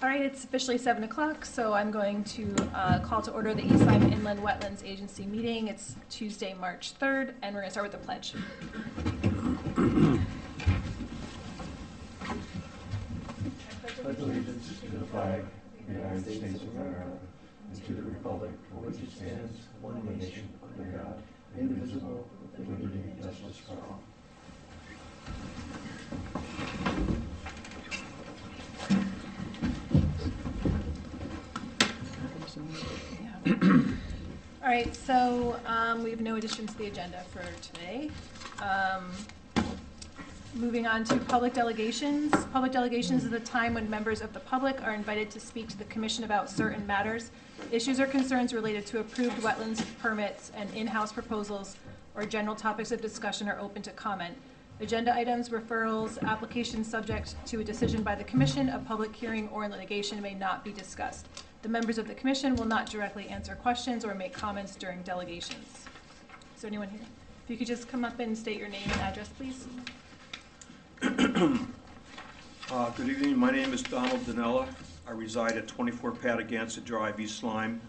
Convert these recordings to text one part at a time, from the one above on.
All right, it's officially 7 o'clock, so I'm going to call to order the East Lyme Inland Wetlands Agency meeting. It's Tuesday, March 3rd, and we're going to start with the pledge. I pledge allegiance to the flag of the United States of America and to the republic for which it stands, one nation, under God, indivisible, with liberty and justice for all. All right, so we have no additions to the agenda for today. Moving on to public delegations. Public delegations is the time when members of the public are invited to speak to the commission about certain matters, issues or concerns related to approved wetlands permits and in-house proposals, or general topics of discussion are open to comment. Agenda items, referrals, applications subject to a decision by the commission, a public hearing, or litigation may not be discussed. The members of the commission will not directly answer questions or make comments during delegations. Is there anyone here? If you could just come up and state your name and address, please. Good evening. My name is Donald Danella. I reside at 24 Patagonia Drive, East Lyme.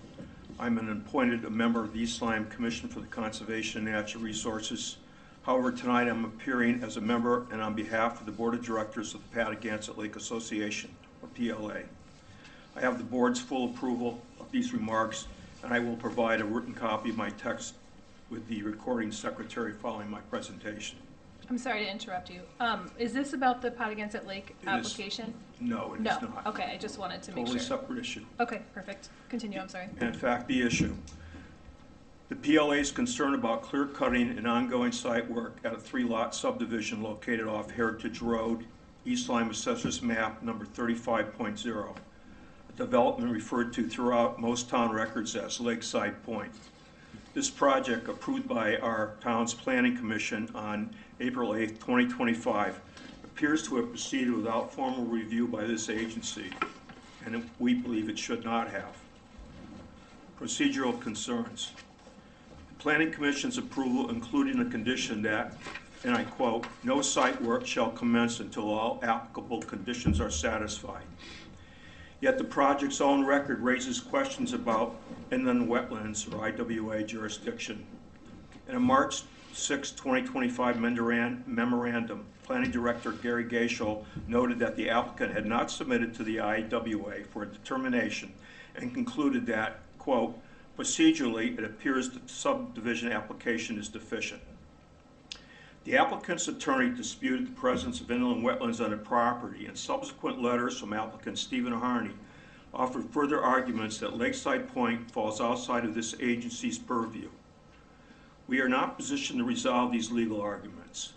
I'm an appointed member of the East Lyme Commission for the Conservation of Natural Resources. However, tonight I'm appearing as a member and on behalf of the Board of Directors of the Patagonia Lake Association, or PLA. I have the board's full approval of these remarks, and I will provide a written copy of my text with the recording secretary following my presentation. I'm sorry to interrupt you. Is this about the Patagonia Lake application? No, it is not. Okay, I just wanted to make sure. Totally separate issue. Okay, perfect. Continue, I'm sorry. And in fact, the issue. The PLA is concerned about clear cutting and ongoing site work at a 3-lot subdivision located off Heritage Road, East Lyme Assessor's Map number 35.0, a development referred to throughout most town records as Lakeside Point. This project, approved by our town's planning commission on April 8, 2025, appears to have proceeded without formal review by this agency, and we believe it should not have. Procedural concerns. The Planning Commission's approval including a condition that, and I quote, "No site work shall commence until all applicable conditions are satisfied." Yet the project's own record raises questions about inland wetlands, or IWA, jurisdiction. In a March 6, 2025 memorandum, Planning Director Gary Gaishel noted that the applicant had not submitted to the IWA for a determination and concluded that, quote, "Procedurally, it appears that the subdivision application is deficient." The applicant's attorney disputed the presence of inland wetlands on the property, and subsequent letters from applicant Stephen Harney offered further arguments that Lakeside Point falls outside of this agency's purview. We are not positioned to resolve these legal arguments,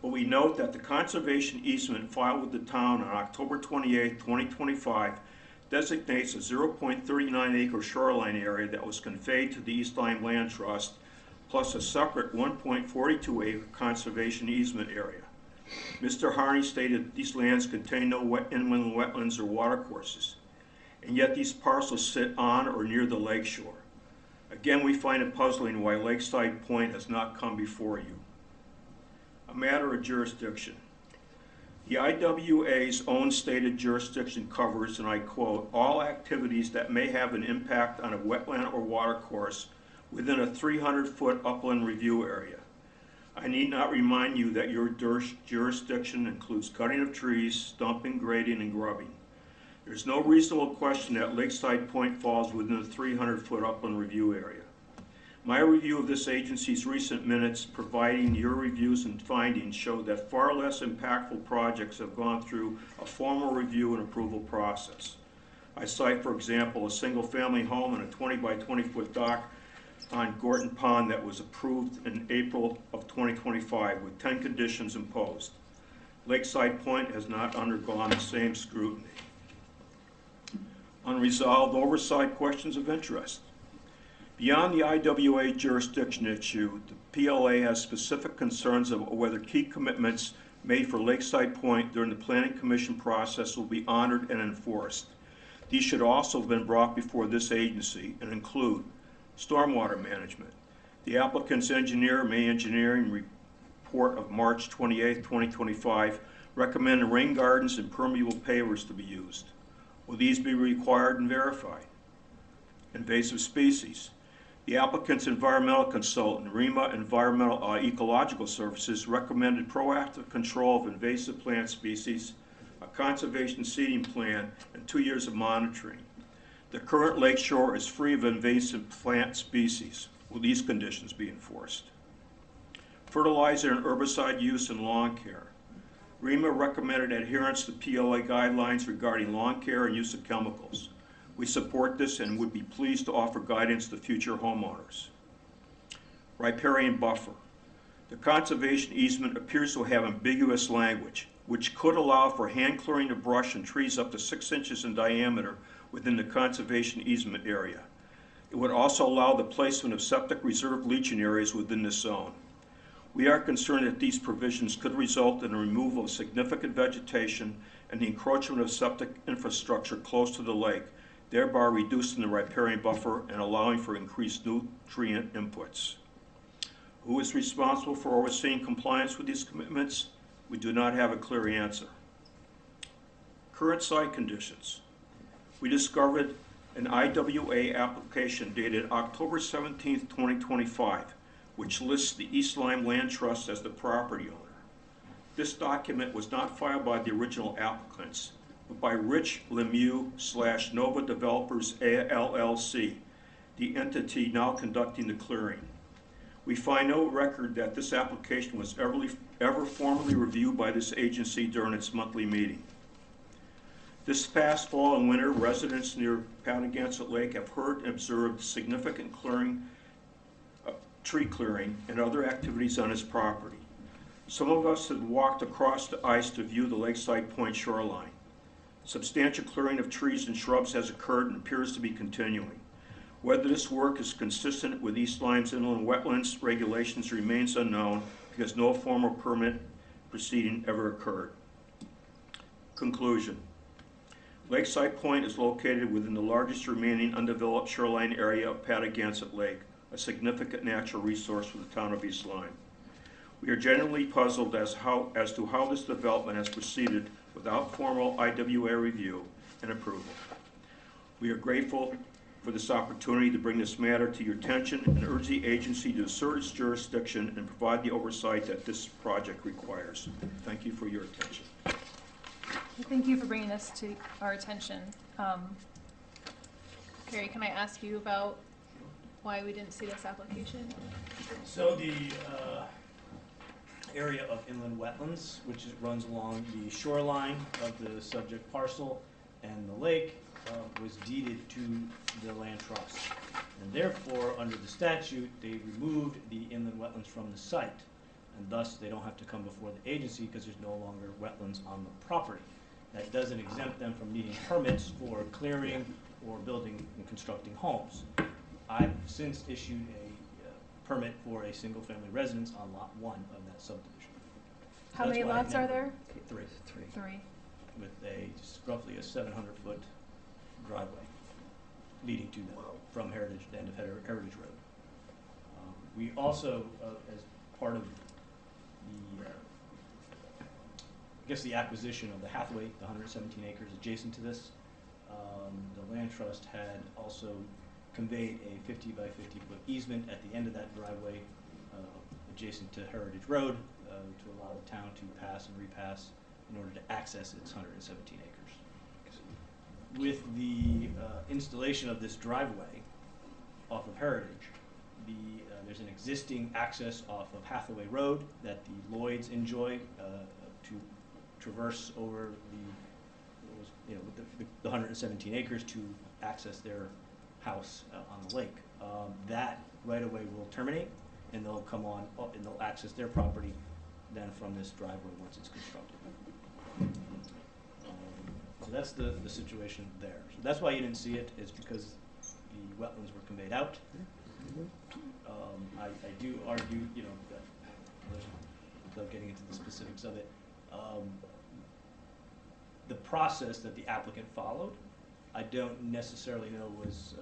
but we note that the conservation easement filed with the town on October 28, 2025 designates a 0.39 acre shoreline area that was conveyed to the East Lyme Land Trust, plus a separate 1.42 acre conservation easement area. Mr. Harney stated these lands contain no inland wetlands or watercourses, and yet these parcels sit on or near the lakeshore. Again, we find it puzzling why Lakeside Point has not come before you. A matter of jurisdiction. The IWA's own stated jurisdiction covers, and I quote, "all activities that may have an impact on a wetland or watercourse within a 300-foot upland review area." I need not remind you that your jurisdiction includes cutting of trees, stumping, grading, and grubbing. There's no reasonable question that Lakeside Point falls within the 300-foot upland review area. My review of this agency's recent minutes providing your reviews and findings show that far less impactful projects have gone through a formal review and approval process. I cite, for example, a single-family home and a 20 by 20-foot dock on Gorton Pond that was approved in April of 2025 with 10 conditions imposed. Lakeside Point has not undergone the same scrutiny. Unresolved oversight questions of interest. Beyond the IWA jurisdiction issue, the PLA has specific concerns of whether key commitments made for Lakeside Point during the Planning Commission process will be honored and enforced. These should also have been brought before this agency and include stormwater management. The applicant's engineer, May Engineering report of March 28, 2025, recommended rain gardens and permeable pavers to be used. Will these be required and verified? Invasive species. The applicant's environmental consultant, REMA Environmental Ecological Services, recommended proactive control of invasive plant species, a conservation seeding plan, and 2 years of monitoring. The current lakeshore is free of invasive plant species. Will these conditions be enforced? Fertilizer and herbicide use in lawn care. REMA recommended adherence to PLA guidelines regarding lawn care and use of chemicals. We support this and would be pleased to offer guidance to future homeowners. Riparian buffer. The conservation easement appears to have ambiguous language, which could allow for hand clearing of brush and trees up to 6 inches in diameter within the conservation easement area. It would also allow the placement of septic reserve leaching areas within this zone. We are concerned that these provisions could result in the removal of significant vegetation and the encroachment of septic infrastructure close to the lake, thereby reducing the riparian buffer and allowing for increased nutrient inputs. Who is responsible for overseeing compliance with these commitments? We do not have a clear answer. Current site conditions. We discovered an IWA application dated October 17, 2025, which lists the East Lyme Land Trust as the property owner. This document was not filed by the original applicants, but by Rich Lemieux / Nova Developers LLC, the entity now conducting the clearing. We find no record that this application was ever formally reviewed by this agency during its monthly meeting. This past fall and winter, residents near Patagonia Lake have heard and observed significant tree clearing and other activities on its property. Some of us had walked across the ice to view the Lakeside Point shoreline. Substantial clearing of trees and shrubs has occurred and appears to be continuing. Whether this work is consistent with East Lyme's inland wetlands regulations remains unknown because no formal permit proceeding ever occurred. Conclusion. Lakeside Point is located within the largest remaining undeveloped shoreline area of Patagonia Lake, a significant natural resource for the town of East Lyme. We are genuinely puzzled as to how this development has proceeded without formal IWA review and approval. We are grateful for this opportunity to bring this matter to your attention and urge the agency to assert its jurisdiction and provide the oversight that this project requires. Thank you for your attention. Thank you for bringing this to our attention. Carrie, can I ask you about why we didn't see this application? So the area of inland wetlands, which runs along the shoreline of the subject parcel and the lake, was deeded to the land trust. And therefore, under the statute, they removed the inland wetlands from the site. And thus, they don't have to come before the agency because there's no longer wetlands on the property. That doesn't exempt them from needing permits for clearing or building and constructing homes. I've since issued a permit for a single-family residence on lot 1 of that subdivision. So How many lots are there? 3. Three. With just roughly a 700-foot driveway leading to them from the end of Heritage Road. We also, as part of the acquisition of the Hathaway, the 117 acres adjacent to this, the land trust had also conveyed a 50 by 50 foot easement at the end of that driveway adjacent to Heritage Road to allow the town to pass and repass in order to access its 117 acres. With the installation of this driveway off of Heritage, there's an existing access off of Hathaway Road that the Lloyds enjoy to traverse over the 117 acres to access their house on the lake. That right away will terminate, and they'll come on up and they'll access their property then from this driveway once it's constructed. So that's the situation there. So that's why you didn't see it, is because the wetlands were conveyed out. I do argue, that, without getting into the specifics of it, the process that the applicant followed, I don't necessarily know was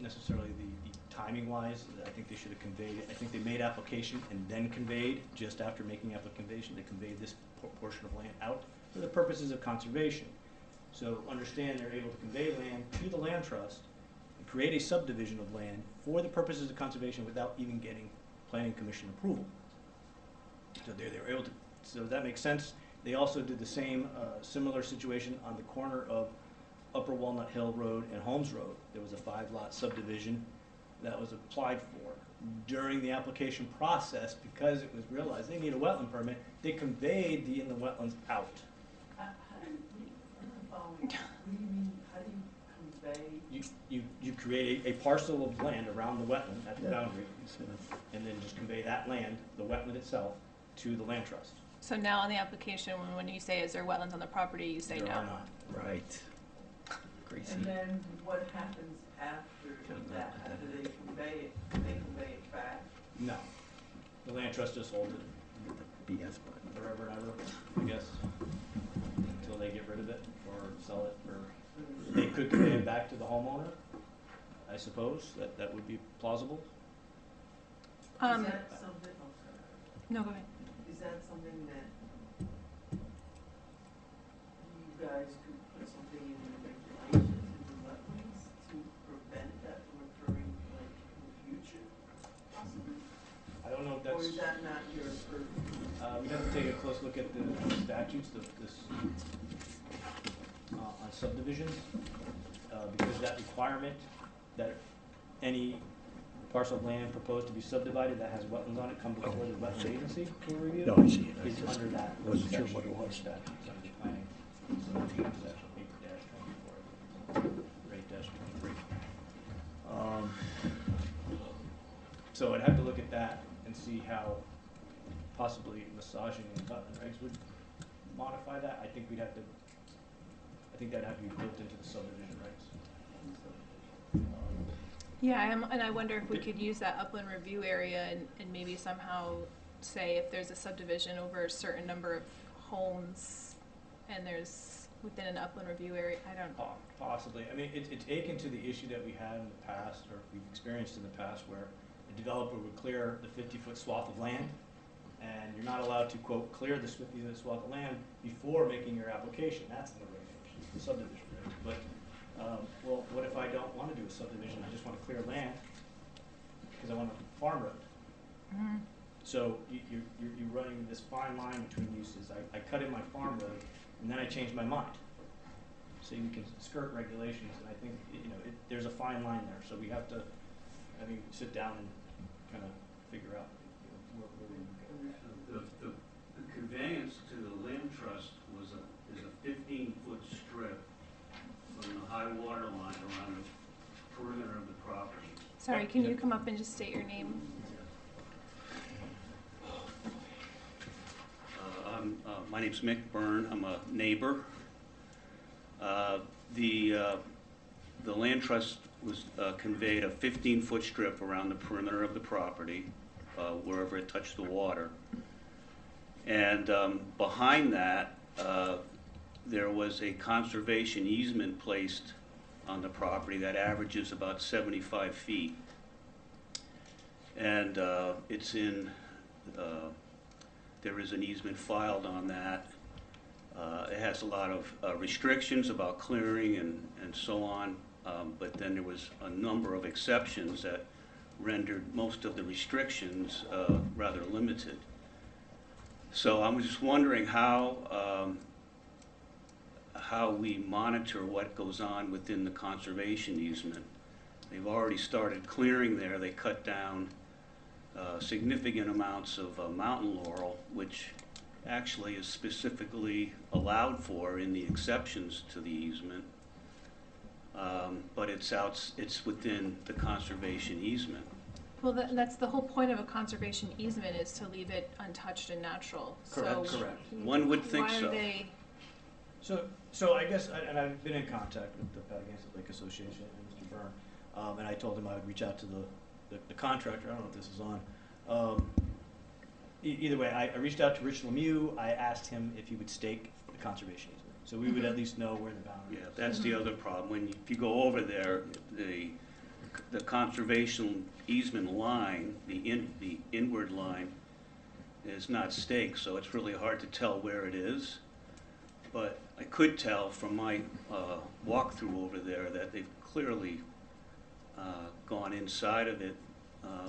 necessarily the timing-wise, I think they should have conveyed it. I think they made application and then conveyed, just after making application, they conveyed this portion of land out for the purposes of conservation. So understand they're able to convey land to the land trust and create a subdivision of land for the purposes of conservation without even getting planning commission approval. So they were able to, so that makes sense. They also did the same, similar situation on the corner of Upper Walnut Hill Road and Holmes Road. There was a 5-lot subdivision that was applied for. During the application process, because it was realized they need a wetland permit, they conveyed the in the wetlands out. How do you mean, how do you convey? You create a parcel of land around the wetland at the boundary, and then just convey that land, the wetland itself, to the land trust. So now on the application, when you say, is there wetlands on the property, you say There no? are not. Right. Crazy. And then what happens after that? After they convey it back? No. The land trust just holds it BS button. forever and ever, I guess, until they get rid of it or sell it, or they could convey it back to the homeowner, I suppose. That would be plausible. Is that something, oh, sorry. No, go ahead. Is that something that you guys could put something in the regulations in the wetlands to prevent that from occurring, like, in the future, possibly? I don't know if Or that's, is that not your purview? we'd have to take a close look at the statutes, on subdivisions, because that requirement that any parcel of land proposed to be subdivided that has wetlands on it come before the wetland agency for review. No, I see it. Is under that. Wasn't sure what it was. Statutes under the planning. So that's section 8-24, or 8-23. So I'd have to look at that and see how possibly massaging and wetland regs would modify that. I think that'd have to be built into the subdivision regs. Yeah, and I wonder if we could use that upland review area and maybe somehow say if there's a subdivision over a certain number of homes and there's within an upland review area, I don't. Possibly. I mean, it's akin to the issue that we had in the past, or we've experienced in the past, where a developer would clear the 50-foot swath of land, and you're not allowed to, quote, clear the 50-foot swath of land before making your application. That's in the regulations, the subdivision regs. But well, what if I don't want to do a subdivision? I just want to clear land because I want a farm road. Mm-hmm. So you're running this fine line between uses. I cut in my farm road, and then I change my mind. So you can skirt regulations, and I think there's a fine line there. So we have to, sit down and kind of figure out where we go. The conveyance to the land trust is a 15-foot strip from the high water line around the perimeter of the property. Sorry, can you come up and just state your name? My name's Mick Byrne. I'm a neighbor. The land trust was conveyed a 15-foot strip around the perimeter of the property, wherever it touched the water. And behind that, there was a conservation easement placed on the property that averages about 75 feet. And it's in, there is an easement filed on that. It has a lot of restrictions about clearing and so on, but then there was a number of exceptions that rendered most of the restrictions rather limited. So I'm just wondering how we monitor what goes on within the conservation easement. They've already started clearing there. They cut down significant amounts of mountain laurel, which actually is specifically allowed for in the exceptions to the easement. But it's within the conservation easement. Well, that's the whole point of a conservation easement, is to leave it untouched and natural. Correct. So Correct. One would think why so. are they? So I guess, and I've been in contact with the Patagonia Lake Association and Mr. Byrne, and I told him I would reach out to the contractor. I don't know if this is on. Either way, I reached out to Rich Lemieux. I asked him if he would stake the conservation easement, so we would at least know where the boundary Yeah, is. that's the other problem. If you go over there, the the conservation easement line, the inward line, is not staked, so it's really hard to tell where it is. But I could tell from my walkthrough over there that they've clearly gone inside of it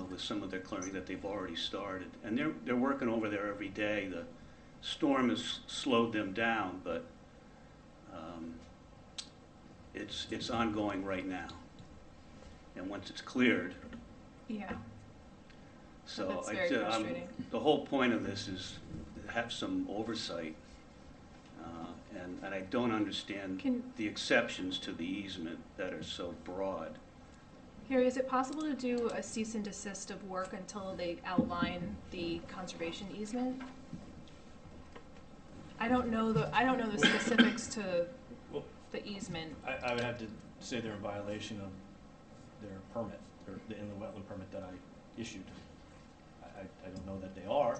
with some of their clearing that they've already started. And they're working over there every day. The storm has slowed them down, but it's ongoing right now. And once it's cleared, Yeah. so That's very frustrating. the whole point of this is to have some oversight. And I don't understand the exceptions to the easement that are so broad. Harry, is it possible to do a cease and desist of work until they outline the conservation easement? I don't know the specifics to Well, the easement. I would have to say they're in violation of their permit, or the inland wetland permit that I issued. I don't know that they are.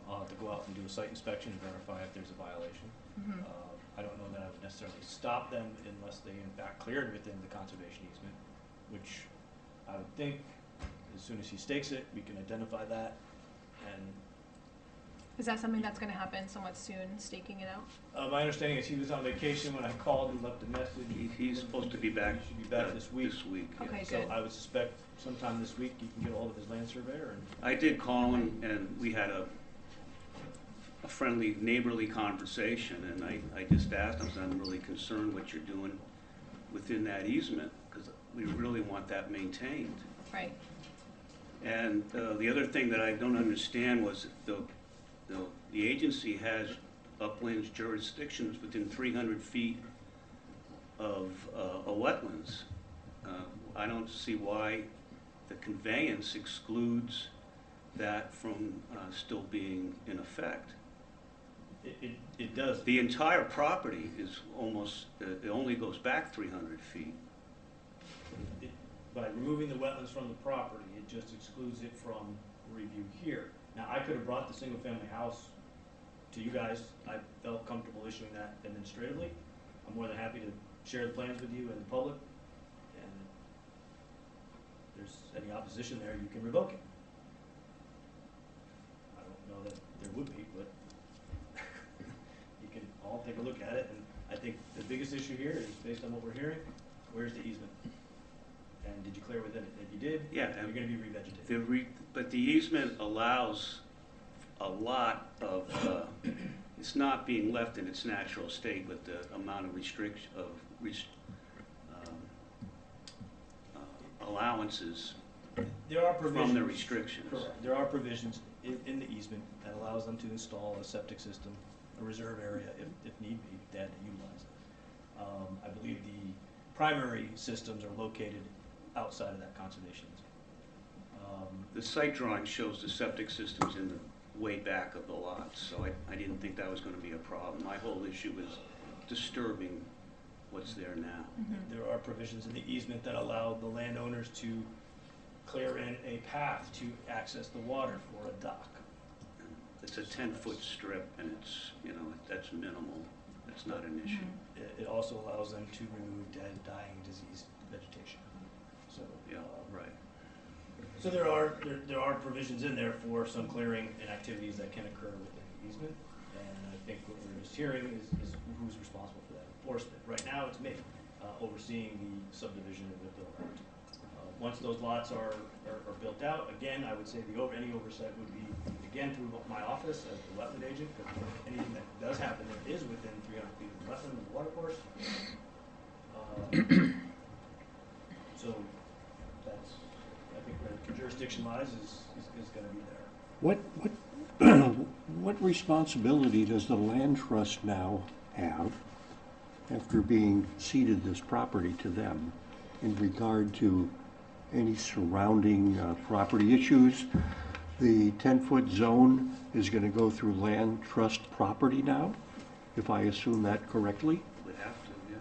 I'll have to go out and do a site inspection and verify if there's a violation. Mhm. I don't know that I would necessarily stop them unless they in fact cleared within the conservation easement, which I would think as soon as he stakes it, we can identify that. And Is that something that's gonna happen somewhat soon, staking it out? my understanding is he was on vacation when I called and left a message. He's supposed to be back. He should be back this week. Yeah. Okay, So good. I would suspect sometime this week you can get a hold of his land surveyor and I did call him, and we had a friendly neighborly conversation, and I just asked him, I'm really concerned what you're doing within that easement, because we really want that maintained. Right. And the other thing that I don't understand was the agency has uplands jurisdictions within 300 feet of a wetlands. I don't see why the conveyance excludes that from still being in effect. it does. The entire property is almost, it only goes back 300 feet. By removing the wetlands from the property, it just excludes it from review here. Now, I could have brought the single-family house to you guys. I felt comfortable issuing that administratively. I'm more than happy to share the plans with you and the public. And if there's any opposition there, you can revoke it. I don't know that there would be, but you can all take a look at it. And I think the biggest issue here is, based on what we're hearing, where's the easement? And did you clear within it? If you did, Yeah, you're gonna be revegetated. But the easement allows a lot of, it's not being left in its natural state with the amount of allowances There are provisions. from the restrictions. Correct. There are provisions in the easement that allows them to install a septic system, a reserve area, if need be, they had to utilize it. I believe the primary systems are located outside of that conservation zone. The site drawing shows the septic systems in the way back of the lots, so I didn't think that was gonna be a problem. My whole issue is disturbing what's there now. There are provisions in the easement that allow the landowners to clear in a path to access the water for a dock. It's a 10-foot strip, and it's, that's minimal. That's not an issue. It also allows them to remove dead, dying, diseased vegetation. So, Yeah, right. So there are provisions in there for some clearing and activities that can occur within the easement. And I think what we're just hearing is who's responsible for that enforcement. Right now, it's me, overseeing the subdivision of the build-out. Once those lots are built out, again, I would say any oversight would be, again, through my office as the wetland agent, because anything that does happen there is within 300 feet of the wetland and the water course. So that's, I think where the jurisdiction lies is gonna be there. What responsibility does the land trust now have, after being ceded this property to them, in regard to any surrounding property issues? The 10-foot zone is going to go through land trust property now, if I assume that correctly? Would have to, yeah.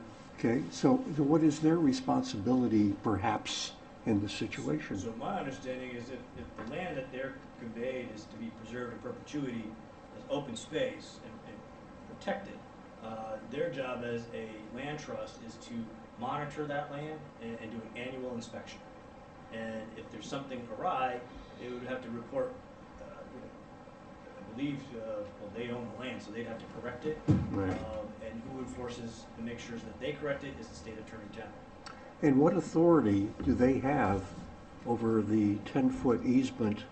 Okay, so what is their responsibility, perhaps, in this situation? So my understanding is if the land that they're conveyed is to be preserved in perpetuity as open space and protected, their job as a land trust is to monitor that land and do an annual inspection. And if there's something awry, they would have to report, I believe, well, they own the land, so they'd have to correct it. Right. And who enforces and makes sure that they correct it is the state attorney general. And what authority do they have over the 10-foot easement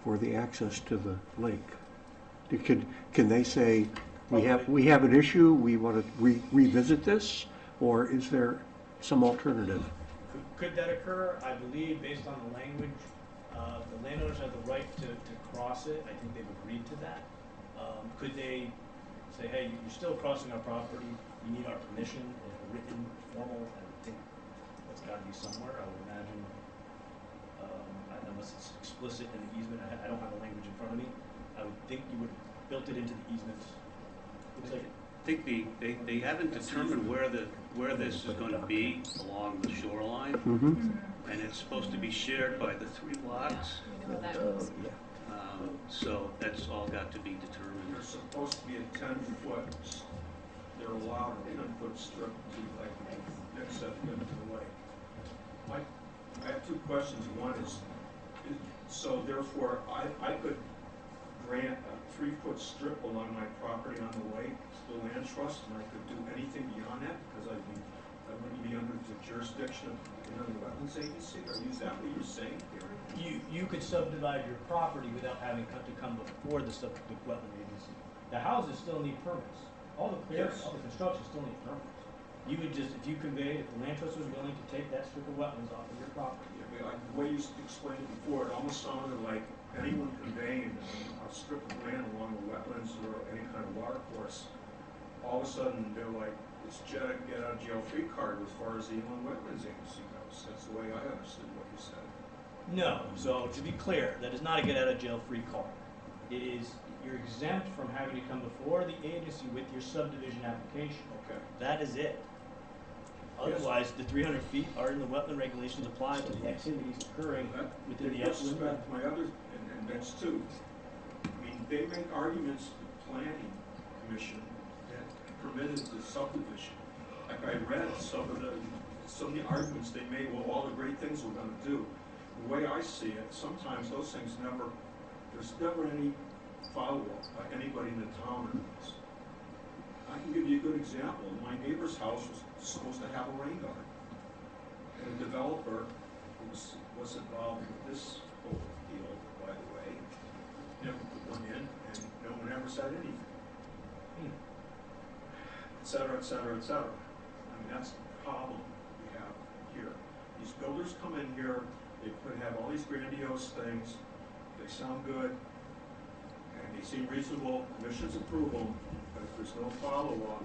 for the access to the lake? Can they say, we have an issue, we want to revisit this, or is there some alternative? Could that occur? I believe, based on the language, the landowners have the right to cross it. I think they've agreed to that. Could they say, hey, you're still crossing our property, you need our permission, written, formal? I would think that's got to be somewhere, I would imagine, unless it's explicit in the easement. I don't have the language in front of me. I would think you would have built it into the easement. Looks like it. I think they haven't determined where this is going to be along the shoreline, and it's supposed to be shared by the 3 lots. We know how that goes. So that's all got to be determined. There's supposed to be a 10-foot, they're allowed a 10-foot strip to like accept them to the lake. I have 2 questions. One is so therefore I could grant a 3-foot strip along my property on the lake to the land trust, and I could do anything beyond that because I wouldn't be under the jurisdiction of the Wetlands Agency? Is that what you're saying here? You could subdivide your property without having to come before the wetland agency. The houses still need permits. All the clearance, all the construction still need permits. You would just, if you conveyed, if the land trust was willing to take that strip of wetlands off of your property. Yeah, but the way you explained it before, it almost sounded like anyone conveying a strip of land along the wetlands or any kind of water course, all of a sudden they're like, it's get out of jail free card as far as the Inland Wetlands Agency goes. That's the way I understood what you said. No, so to be clear, that is not a get out of jail free card. It is, you're exempt from having to come before the agency with your subdivision application. Okay. That is it. Otherwise, the 300 feet are in the wetland regulations apply to the activities occurring within the upland. My other, and that's 2. I mean, they make arguments to the planning commission that permitted the subdivision. Like I read some of the arguments they made, well, all the great things we're going to do. The way I see it, sometimes those things there's never any follow-up by anybody in the town on this. I can give you a good example. My neighbor's house was supposed to have a rain garden. And the developer who was involved with this whole deal, by the way, never put one in, and no one ever said anything. Et cetera, et cetera, et cetera. I mean, that's the problem we have here. These builders come in here, they could have all these grandiose things, they sound good, and they seem reasonable, commission's approval, but if there's no follow-up,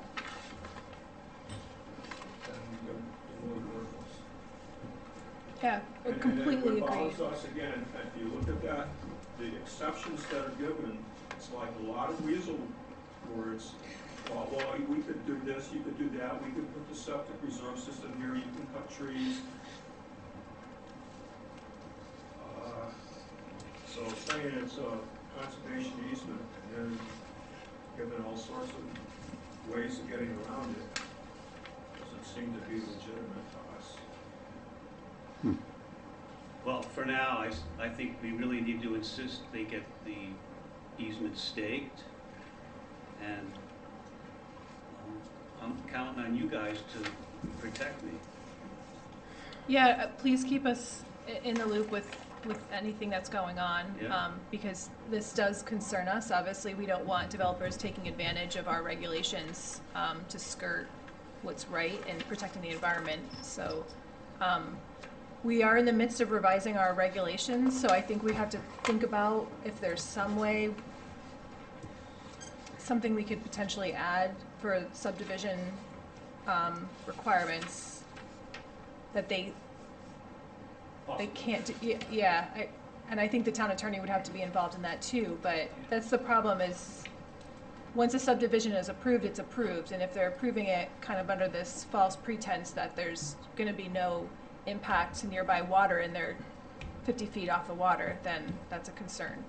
then they're really worthless. Yeah, I completely And agree. what bothers us, again, if you look at that, the exceptions that are given, it's like a lot of weasel words. Well, we could do this, you could do that, we could put the septic reserve system here, you can cut trees. So saying it's a conservation easement and then given all sorts of ways of getting around it doesn't seem to be legitimate to us. Well, for now, I think we really need to insist they get the easement staked, and I'm counting on you guys to protect me. Yeah, please keep us in the loop with anything that's going on, Yeah. because this does concern us. Obviously, we don't want developers taking advantage of our regulations to skirt what's right and protecting the environment. So we are in the midst of revising our regulations, so I think we have to think about if there's some way, something we could potentially add for subdivision requirements that they can't do. Yeah, and I think the town attorney would have to be involved in that too, but that's the problem is, once a subdivision is approved, it's approved, and if they're approving it kind of under this false pretense that there's gonna be no impact to nearby water and they're 50 feet off the water, then that's a concern.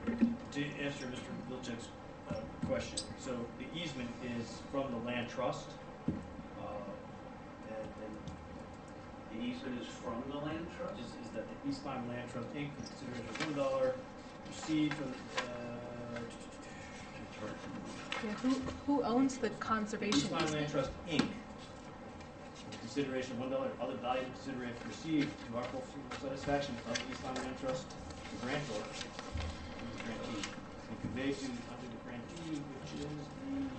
To answer Mr. Vilcek's question, so the easement is from the land trust, and The easement is from the land trust? is that the East Lyme Land Trust Inc., for consideration of $1, received from, Yeah, who owns the conservation East Lyme Land easement? Trust Inc., for consideration of $1, other valuable consideration received to our full satisfaction of the East Lyme Land Trust, the grantor, the grantee, and conveyed to, under the grantee, which is the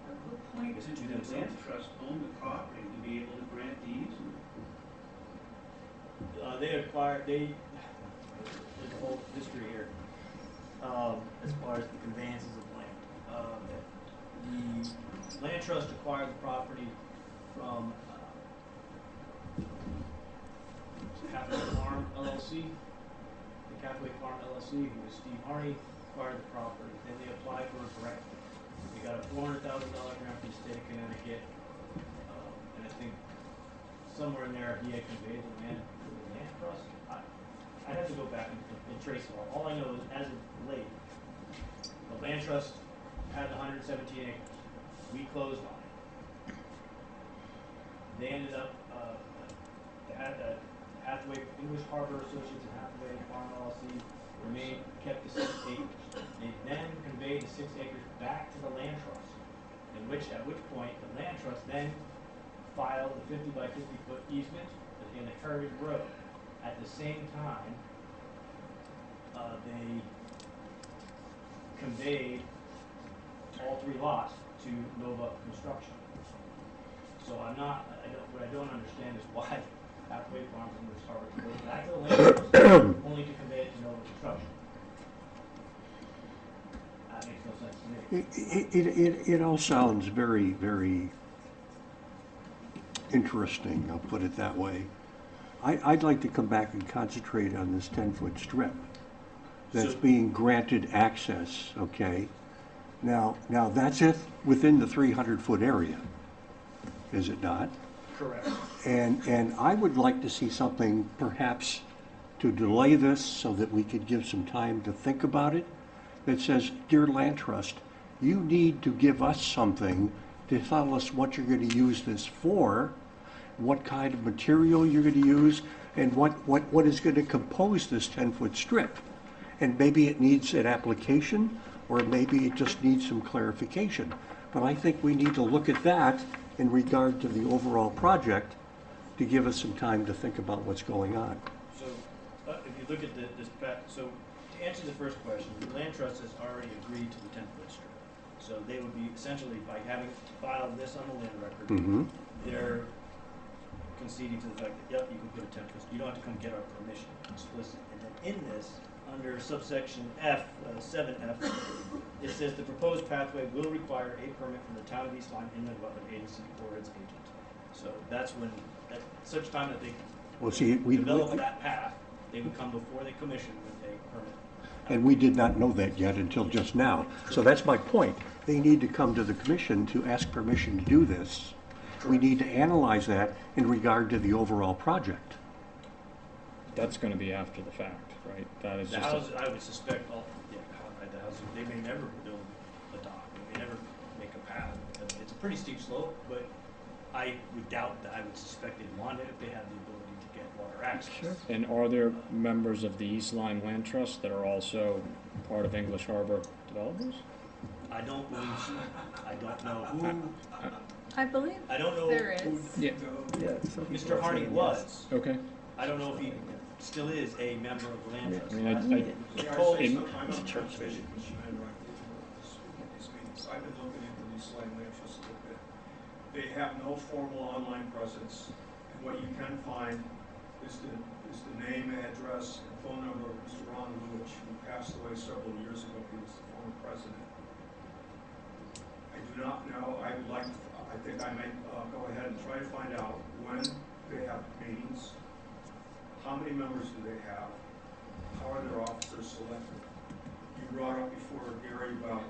At what point Is it did the land trust own the property to be able to grant the easement? there's a whole history here, as far as the conveyances of land. The land trust acquired the property from, Catholic Farm LLC. The Catholic Farm LLC, who was Steve Harney, acquired the property. Then they applied for a grant. They got a $400,000 grant from the state of Connecticut. And I think somewhere in there, he had conveyed the land to the land trust. I'd have to go back and trace it all. All I know is, as of late, the land trust had the 117 acres. We closed on it. They ended up, Hathaway, English Harbor Associates and Hathaway Farm LLC kept the 6 acres. They then conveyed the 6 acres back to the land trust, at which point the land trust then filed the 50 by 50 foot easement in the Heritage Road. At the same time, they conveyed all 3 lots to Nova Construction. So what I don't understand is why Hathaway Farms and English Harbor goes back to the land trust only to convey it to Nova Construction. That makes no sense to me. It all sounds very, very interesting, I'll put it that way. I'd like to come back and concentrate on this 10-foot strip that's So- being granted access, okay? Now that's if within the 300-foot area, is it not? Correct. And I would like to see something perhaps to delay this so that we could give some time to think about it, that says, dear Land Trust, you need to give us something to tell us what you're going to use this for, what kind of material you're going to use, and what is going to compose this 10-foot strip. And maybe it needs an application, or maybe it just needs some clarification. But I think we need to look at that in regard to the overall project to give us some time to think about what's going on. So, if you look at so to answer the first question, the land trust has already agreed to the 10-foot strip. So they would be essentially, by having filed this on the land record, Mm-hmm. they're conceding to the fact that, yep, you can put a 10-foot, you don't have to come get our permission explicit. And then in this, under subsection F, 7F, it says the proposed pathway will require a permit from the town of East Lyme Inland Wetland Agency or its agent. So that's when, at such time that they Well, see, we develop that path, they would come before the commission with a permit. and we did not know that yet until just now. So that's my point. They need to come to the commission to ask permission to do this. We need to analyze that in regard to the overall project. That's gonna be after the fact, right? That is The just, houses, I would suspect, the houses, they may never build a dock, they may never make a path. It's a pretty steep slope, but I would doubt that, I would suspect they'd want it if they had the ability to get water access. and are there members of the East Lyme Land Trust that are also part of English Harbor Developers? I don't believe so. I don't know who, I believe I don't know there who is. Yeah, Mr. Harney was. okay. I don't know if he still is a member of the land I trust. mean, I'm in- not church vision, I've been looking into these Lyme land trusts a little bit. They have no formal online presence, and what you can find is the name, address, and phone number of Mr. Ron Lewis, who passed away several years ago. He was the former president. I do not know. I think I might go ahead and try to find out when they have meetings. How many members do they have? How are their officers selected? You brought up before, Gary, about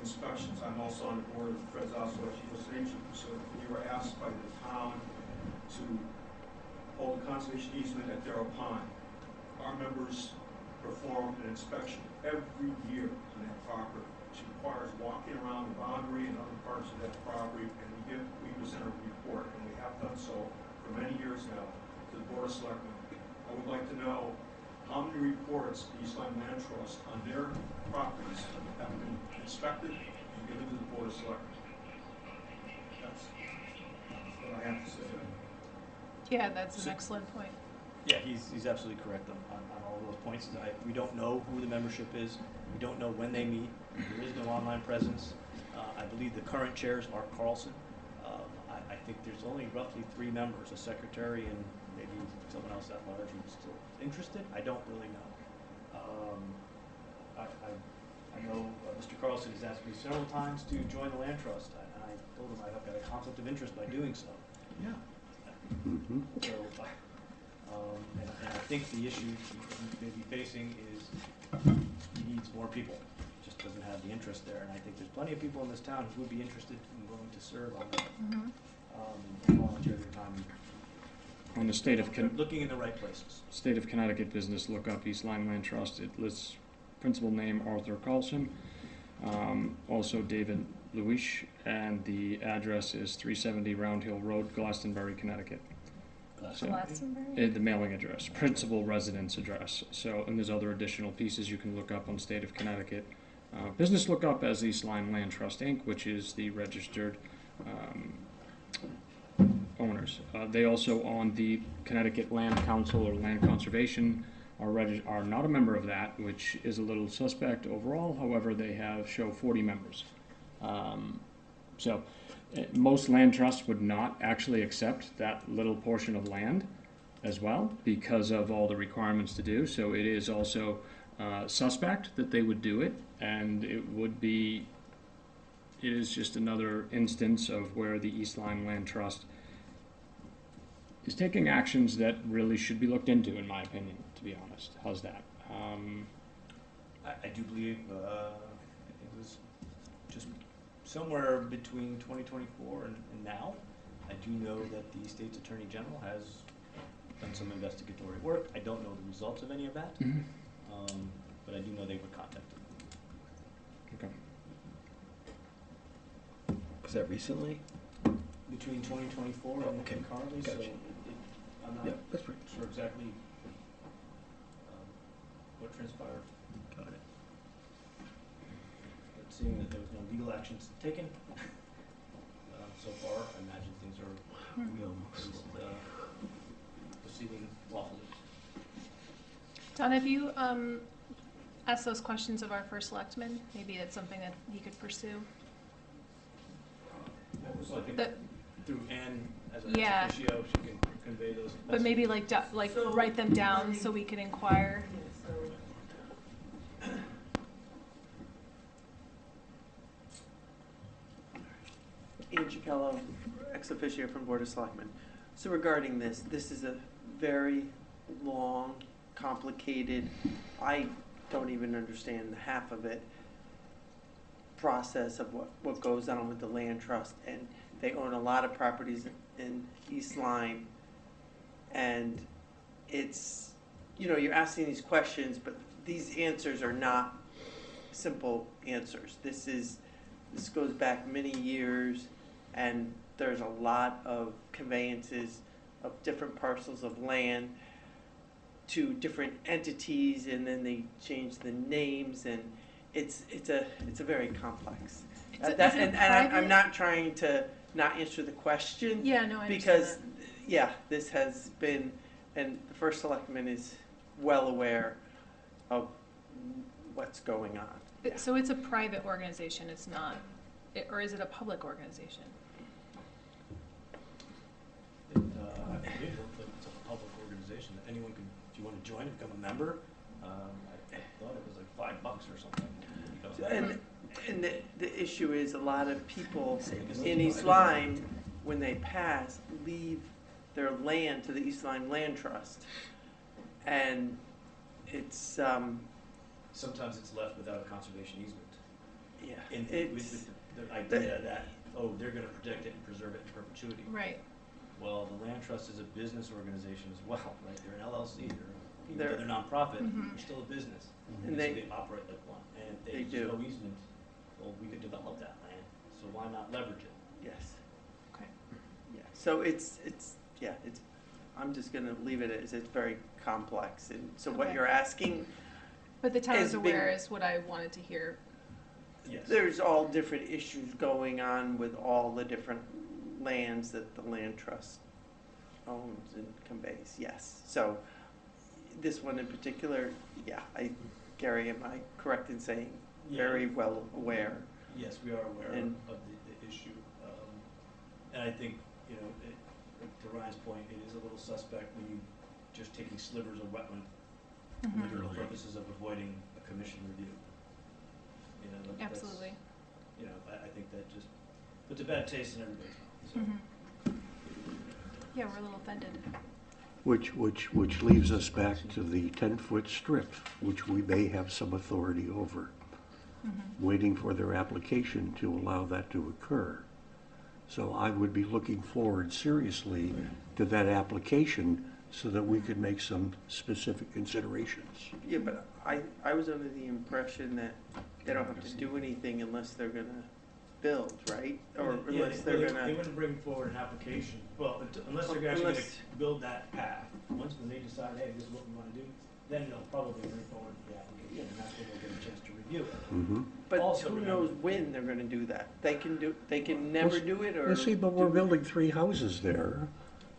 inspections. I'm also on the board of Fred's Oswald U.S. Agent, so we were asked by the town to hold a conservation easement at Darrell Pond. Our members perform an inspection every year on that property, which requires walking around the boundary and other parts of that property, and we present a report, and we have done so for many years now to the Board of Selectmen. I would like to know how many reports the East Lyme Land Trust on their properties have been inspected and given to the Board of Selectmen. That's what I have to say. Yeah, that's an excellent point. Yeah, he's absolutely correct on all those points. We don't know who the membership is. We don't know when they meet. There is no online presence. I believe the current chair is Mark Carlson. I think there's only roughly 3 members, a secretary and maybe someone else at large who's still interested. I don't really know. I know Mr. Carlson has asked me several times to join the land trust, and I told him I've got a conflict of interest by doing so. Yeah. So, and I think the issue he may be facing is he needs more people. He just doesn't have the interest there, and I think there's plenty of people in this town who would be interested and willing to serve on that, and volunteer their time. On the state of They're looking in the right places. State of Connecticut business, look up East Lyme Land Trust. It lists principal name Arthur Carlson, also David Luish, and the address is 370 Round Hill Road, Glastonbury, Connecticut. So, Glastonbury? the mailing address, principal residence address. So, and there's other additional pieces you can look up on State of Connecticut. Business look up as East Lyme Land Trust, Inc., which is the registered owners. They also on the Connecticut Land Council or Land Conservation are not a member of that, which is a little suspect overall. However, they show 40 members. Most land trusts would not actually accept that little portion of land as well because of all the requirements to do. So it is also suspect that they would do it, and it is just another instance of where the East Lyme Land Trust is taking actions that really should be looked into, in my opinion, to be honest. How's that? I do believe, I think it was just somewhere between 2024 and now. I do know that the state's Attorney General has done some investigatory work. I don't know the results of any of that, but I do know they were contacted. Okay. Was that recently? Between 2024 and currently, Gotcha. so I'm not Yeah, that's right. sure exactly what transpired. Got it. But seeing that there was no legal actions taken so far, I imagine things are at least, proceeding lawfully. Don, have you asked those questions of our first selectman? Maybe it's something that he could pursue. So I think That- through Ann as an Yeah. officio, she can convey those. But maybe like So- write them down so we can inquire. So, Ian Chicallo, ex officio from Board of Selectmen. So regarding this is a very long, complicated, I don't even understand the half of it, process of what goes on with the land trust. And they own a lot of properties in East Lyme. And it's, you're asking these questions, but these answers are not simple answers. This goes back many years, and there's a lot of conveyances of different parcels of land to different entities, and then they change the names, and it's a very complex. Is it And I'm private? not trying to not answer the question. Yeah, no, I understand Because, that. yeah, this has been, and the first selectman is well aware of what's going on. So it's a private organization, it's not, or is it a public organization? I believe it's a public organization that anyone can, if you want to join and become a member, I thought it was like $5 or something. And the issue is a lot of people in East Lyme, when they pass, leave their land to the East Lyme Land Trust. And it's, Sometimes it's left without a conservation easement. Yeah, with it's, the idea that, oh, they're gonna protect it and preserve it in perpetuity. Right. Well, the land trust is a business organization as well, right? They're an LLC, even They're- though they're nonprofit, Mhm. they're still a business. And So they- they operate like one, and if They there's do. no easement, well, we could develop that land, so why not leverage it? yes, Okay. yeah, so it's, I'm just gonna leave it as it's very complex, and so what Okay. you're asking, But the town Is is aware being- is what I wanted to hear. Yes. there's all different issues going on with all the different lands that the land trust owns and conveys, yes. So this one in particular, yeah, Gary, am I correct in saying very well aware? Yes, we are aware And- of the issue. And I think, to Ryan's point, it is a little suspect when you just taking slivers of wetland Mhm. for the purposes of avoiding a commission review. That's- Absolutely. I think that just puts a bad taste in everybody's mouth, so. Mhm. Yeah, we're a little offended. Which leaves us back to the 10-foot strip, which we may have some authority over, waiting for their application to allow that to occur. So I would be looking forward seriously to that application so that we could make some specific considerations. Yeah, but I was under the impression that they don't have to do anything unless they're gonna build, right? Or Yeah, unless they're They gonna, wouldn't bring forward an application, well, unless they're actually gonna Unless- build that path. Once when they decide, hey, this is what we wanna do, then they'll probably bring forward the application, and that's when we'll get a chance to review it. Mm-hmm. but Also who remember- knows when they're gonna do that? They can never do it, or? You see, but we're do- building 3 houses there.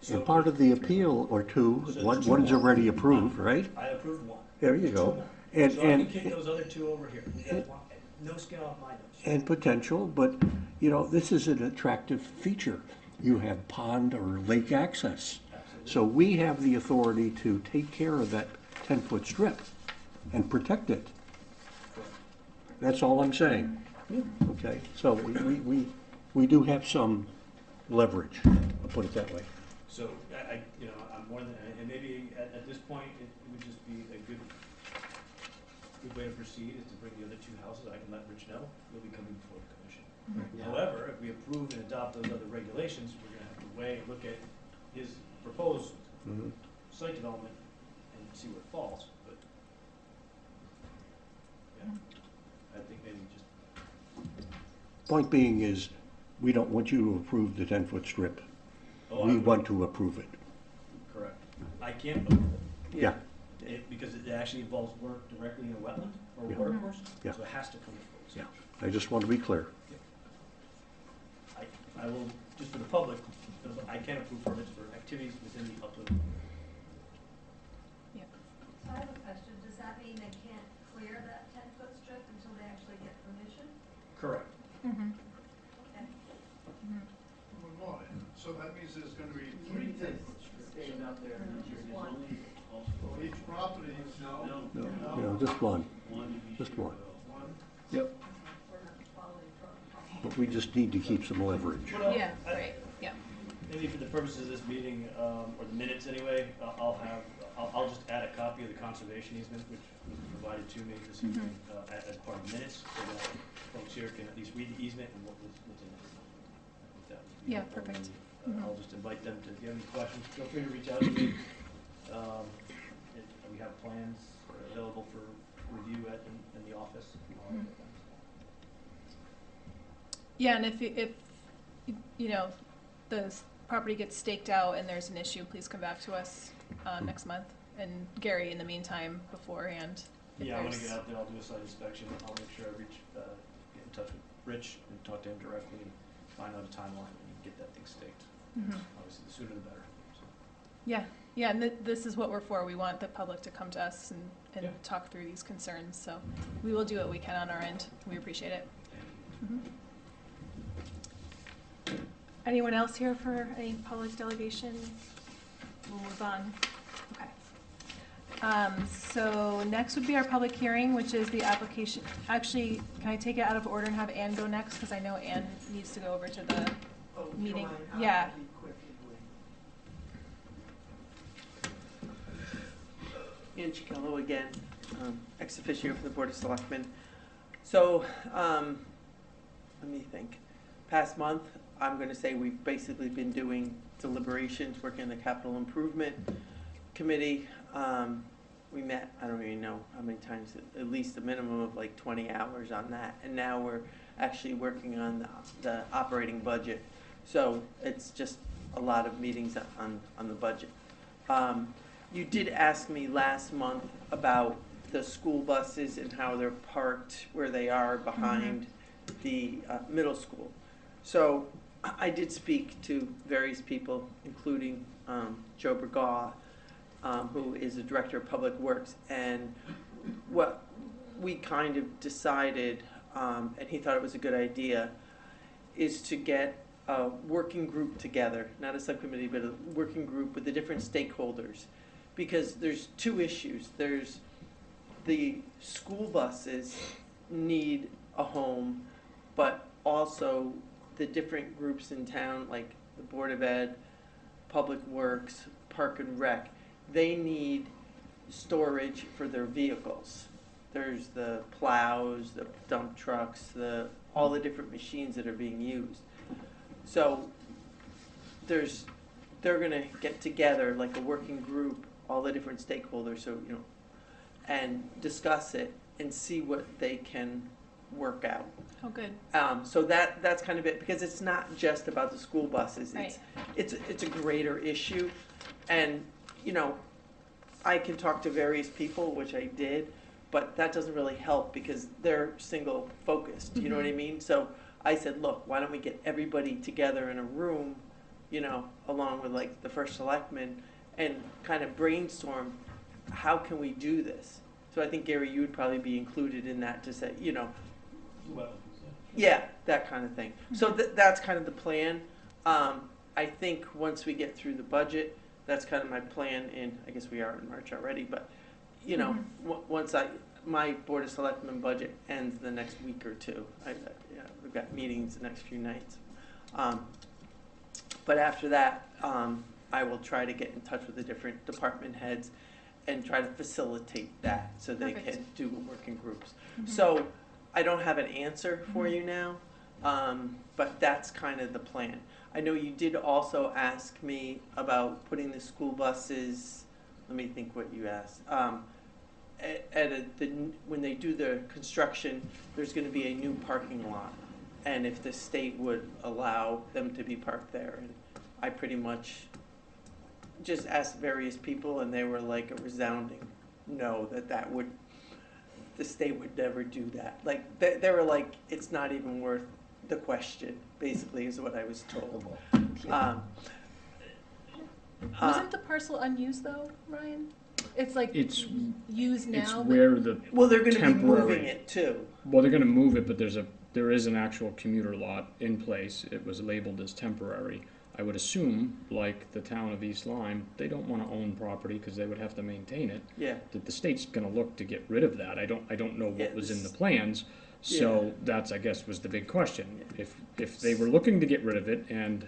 So- And part of the appeal, or 2, So one's there's 2 already more. approved, right? I approved one. There you 2 go. more. And- So I can and- kick those other 2 over here. You guys want, no skin off my nose. And potential, but, this is an attractive feature. You have pond or lake access. Absolutely. So we have the authority to take care of that 10-foot strip and protect it. Correct. That's all I'm saying. Okay, so we do have some leverage, I'll put it that way. So I'm more than, and maybe at this point, it would just be a good way to proceed is to bring the other 2 houses. I can let Rich know, you'll be coming before the commission. However, if we approve and adopt those other regulations, we're gonna have to look at his proposed Mhm. site development and see where it falls, but yeah, I think maybe just, Point being is, we don't want you to approve the 10-foot strip. oh, We want to approve it. correct. I can't approve it. Yeah, Because it actually involves work directly in a wetland or a Yeah. water course, Yeah. so it has to come before. yeah. I just want to be clear. I will, just for the public, I can approve permits for activities within the upland. Yeah. So I have a question, does that mean they can't clear that 10-foot strip until they actually get permission? Correct. Mhm. Okay. Mhm. Well, so that means there's gonna be 3 10-foot strips. Stand out there. Well, each property is No, just one, just one. one. Yep. We're not following protocol. But we just need to keep some leverage. Well, Yeah, right, yeah. Maybe for the purposes of this meeting, or the minutes anyway, I'll just add a copy of the conservation easement, which was provided to me this evening, as part of the minutes, so that folks here can at least read the easement and what's in it. I think that would be Yeah, helpful. perfect. I'll just invite them to, if you have any questions, feel free to reach out to me. We have plans available for review in the office. And all that. Yeah, and if the property gets staked out and there's an issue, please come back to us next month. And Gary, in the meantime, beforehand. if Yeah, I'm gonna there's- get out there, I'll do a site inspection, I'll make sure I get in touch with Rich and talk to him directly and find out a timeline and get that thing staked. Mhm. Obviously, the sooner the better, so. Yeah, and this is what we're for. We want the public to come to us and Yeah. talk through these concerns, so we will do what we can on our end. We appreciate it. Mhm. Anyone else here for any public delegation? We'll move on. Okay. So next would be our public hearing, which is the application. Actually, can I take it out of order and have Ann go next? Because I know Ann needs to go over to the meeting. Yeah. Ann Chicallo again, ex officio for the Board of Selectmen. So, let me think. Past month, I'm gonna say we've basically been doing deliberations, working in the capital improvement committee. We met, I don't even know how many times, at least a minimum of like 20 hours on that. And now we're actually working on the operating budget. So it's just a lot of meetings on the budget. You did ask me last month about the school buses and how they're parked where they are behind the middle school. So I did speak to various people, including Joe Bergaw, who is the Director of Public Works, and what we kind of decided, and he thought it was a good idea, is to get a working group together, not a subcommittee, but a working group with the different stakeholders. Because there's two issues. There's the school buses need a home, but also the different groups in town, like the Board of Ed, Public Works, Park and Rec, they need storage for their vehicles. There's the plows, the dump trucks, all the different machines that are being used. So they're gonna get together like a working group, all the different stakeholders, so, you know, and discuss it and see what they can work out. Oh, good. So that's kind of it, because it's not just about the school buses. Right. It's a greater issue, and, you know, I can talk to various people, which I did, but that doesn't really help because they're single focused, you know what I mean? So I said, look, why don't we get everybody together in a room, you know, along with like the first selectman, and kind of brainstorm, how can we do this? So I think, Gary, you would probably be included in that to say, you know, yeah, that kind of thing. So that's kind of the plan. I think once we get through the budget, that's kind of my plan in, I guess we are in March already, but, you know, once my Board of Selectmen budget ends the next week or two. We've got meetings the next few nights. But after that, I will try to get in touch with the different department heads and try to facilitate that so they Perfect. can do working groups. So I don't have an answer for you now, but that's kind of the plan. I know you did also ask me about putting the school buses, let me think what you asked. When they do the construction, there's going to be a new parking lot, and if the state would allow them to be parked there. And I pretty much just asked various people, and they were like a resounding no, the state would never do that. Like, they were like, it's not even worth the question, basically, is what I was told. Wasn't the parcel unused though, Ryan? It's like It's used now. it's but- where the Well, they're going to be temporary- moving it too. Well, they're going to move it, but there is an actual commuter lot in place. It was labeled as temporary. I would assume, like the town of East Lyme, they don't want to own property because they would have to maintain it. Yeah. That the state's going to look to get rid of that. I don't know what was in the Yes. plans. So Yeah. that's, I guess, was the big question. If they were looking to get rid of it and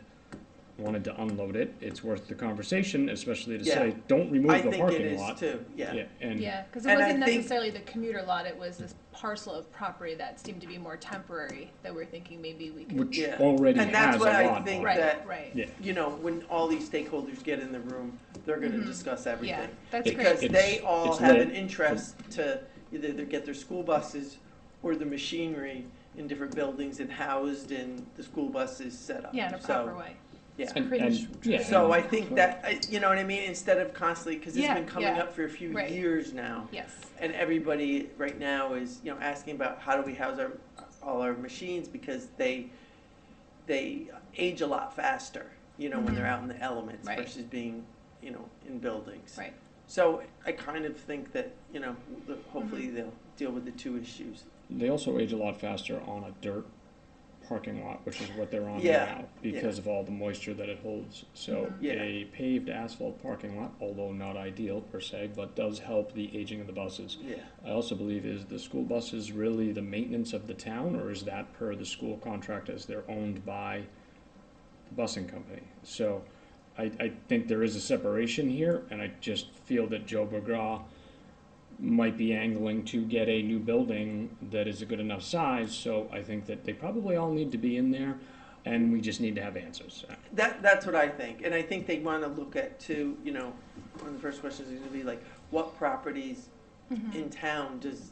wanted to unload it, it's worth the conversation, especially to Yeah. say, don't remove I the think it parking is lot. too, yeah. And Yeah, because it And I wasn't think- necessarily the commuter lot, it was this parcel of property that seemed to be more temporary, that we're thinking maybe we could. which Yeah. already And that's has a what I lot think on it. that- Right. Yeah. You know, when all these stakeholders get in the room, they're going to discuss everything. Yeah, that's great. Because they It's- all it's have lit. an interest to either get their school buses or the machinery in different buildings and housed in the school buses set up. Yeah, in a So, proper way. Yeah. Yeah. So I think that, you know what I mean, instead of constantly, because it's Yeah, been coming yeah. up for a few Right. years now. Yes. And everybody right now is, you know, asking about how do we house all our machines, because they age a lot faster, you know, when they're out in the elements Right. versus being, you know, in buildings. Right. So I kind of think that, you know, hopefully they'll deal with the two issues. They also age a lot faster on a dirt parking lot, which is what they're on Yeah, now, because of all the moisture that it holds. So Yeah. a paved asphalt parking lot, although not ideal per se, but does help the aging of the buses. Yeah. I also believe, is the school buses really the maintenance of the town, or is that per the school contract as they're owned by the busing company? So I think there is a separation here, and I just feel that Joe Bergaw might be angling to get a new building that is a good enough size, so I think that they probably all need to be in there, and we just need to have answers. That's what I think, and I think they wanna look at too, you know, one of the first questions is gonna be like, what properties in town does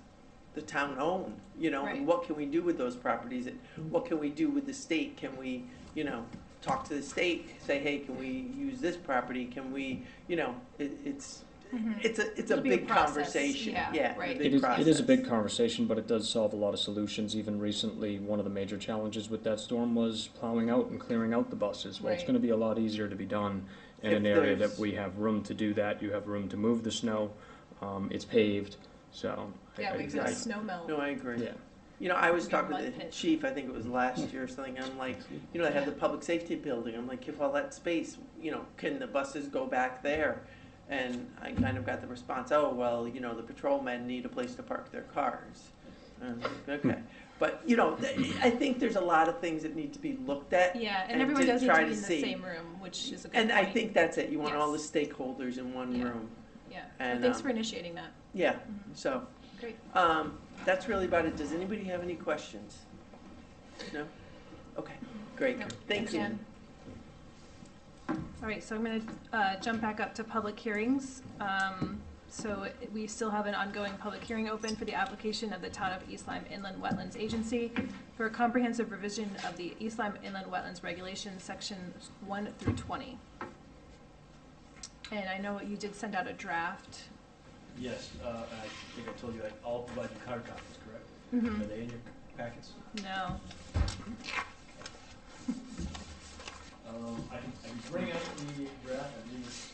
the town own, you know, Right. and what can we do with those properties, and what can we do with the state, can we, you know, talk to the state, say, hey, can we use this property, can we, you know, it's a It'll be a big process, conversation, yeah, yeah, right. a big It is a process. big conversation, but it does solve a lot of solutions. Even recently, one of the major challenges with that storm was plowing out and clearing out the buses. Well, it's Right. gonna be a lot easier to be done in If an area there's- that we have room to do that, you have room to move the snow, it's paved, so. Yeah, we could snow melt. No, I agree. Yeah. You know, I was Be a talking mud to the pit. chief, I think it was last year or something, I'm like, you know, they have the public safety building, I'm like, give all that space, you know, can the buses go back there? And I kind of got the response, oh, well, you know, the patrolmen need a place to park their cars. And I was like, okay, but, you know, I think there's a lot of things that need to be looked at. Yeah, and And everyone to does need to try be to in the see. same room, which is a good And point. I think that's it, you want all the Yes. stakeholders in one Yeah. room, Yeah, and, thanks for initiating that. yeah, Mhm. so. Great. That's really about it. Does anybody have any questions? No? Okay, great. No, Thank you. Jen. All right, so I'm going to jump back up to public hearings. So we still have an ongoing public hearing open for the application of the Town of East Lyme Inland Wetlands Agency for a comprehensive revision of the East Lyme Inland Wetlands Regulations, Sections 1 through 20. And I know you did send out a draft. Yes, I think I told you I'll provide you card copies, correct? Mhm. Are they in your packets? No. I can bring up the draft, I believe it's.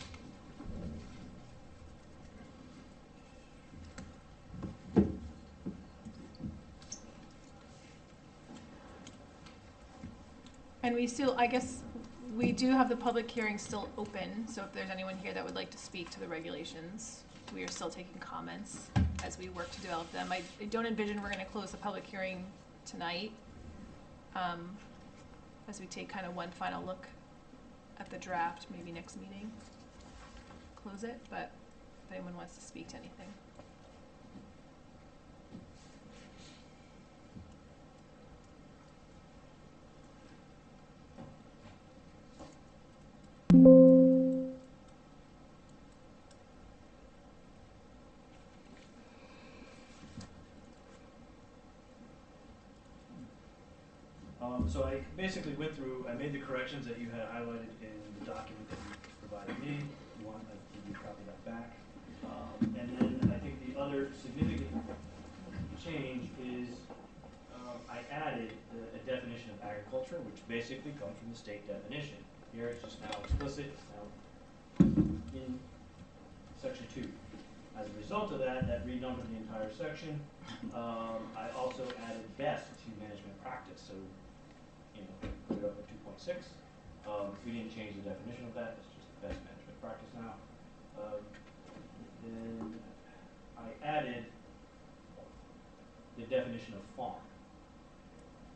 And we still, I guess, we do have the public hearing still open, so if there's anyone here that would like to speak to the regulations, we are still taking comments as we work to develop them. I don't envision we're gonna close the public hearing tonight, as we take kind of one final look at the draft, maybe next meeting. Close it, but if anyone wants to speak to anything. So I basically went through, I made the corrections that you had highlighted in the document that you provided me. You want, I give you a copy of that back. And then I think the other significant change is I added a definition of agriculture, which basically comes from the state definition. Here it's just now explicit, it's now in section 2. As a result of that, that renumbered the entire section. I also added best to management practice, so put it up at 2.6. We didn't change the definition of that, it's just best management practice now. Then I added the definition of farm.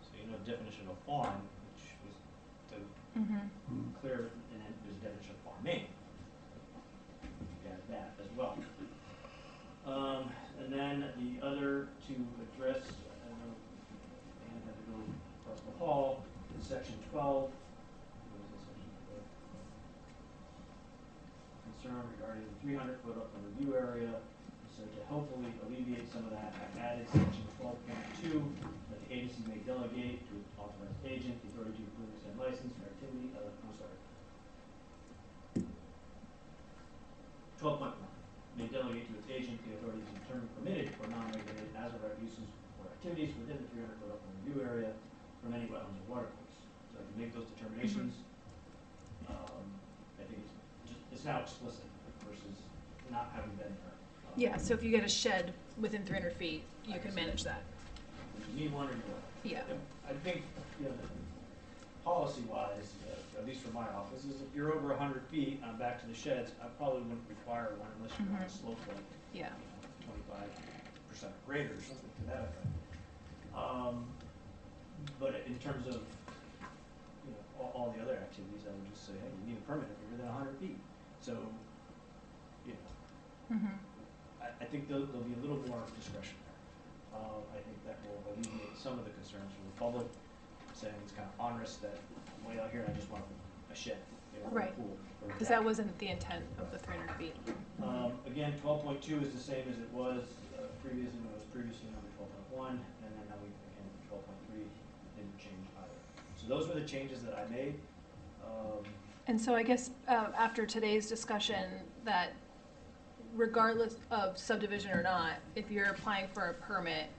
So you know the definition of farm, which was to clear, and then there's a definition of farming. We added that as well. And then the other to address, I don't know, and had to go across the hall, in section 12. What was it, section 12? Concern regarding the 300-foot upland review area. So to hopefully alleviate some of that, I added section 12.2 that the agency may delegate to an authorized agent the authority to approve and license for activity. 12.1 may delegate to its agent the authority to determine permitted or non-regulated as of right uses or activities within the 300-foot upland review area from any wetlands or watercourse. So I can make those determinations. I think it's now explicit versus not having been there. Yeah, so if you get a shed within 300 feet, you can manage that. You need one or you don't. Yeah. I think, policy-wise, at least for my office, is if you're over 100 feet, back to the sheds, I probably wouldn't require one unless you're on a slope like, Yeah. 25% or greater or something to that effect. But in terms of, all the other activities, I would just say, hey, you need a permit if you're within 100 feet. So, I think there'll be a little more discretion there. I think that will alleviate some of the concerns from the public, saying it's kind of onerous that way out here, I just want a shed, you know, or a Right. pool. Or a Because deck. that wasn't the intent of the 300 feet. Again, 12.2 is the same as it was previously, when it was previously number 12.1, and then now we, again, 12.3 didn't change either. So those were the changes that I made. And so I guess after today's discussion, that regardless of subdivision or not, if you're applying for a permit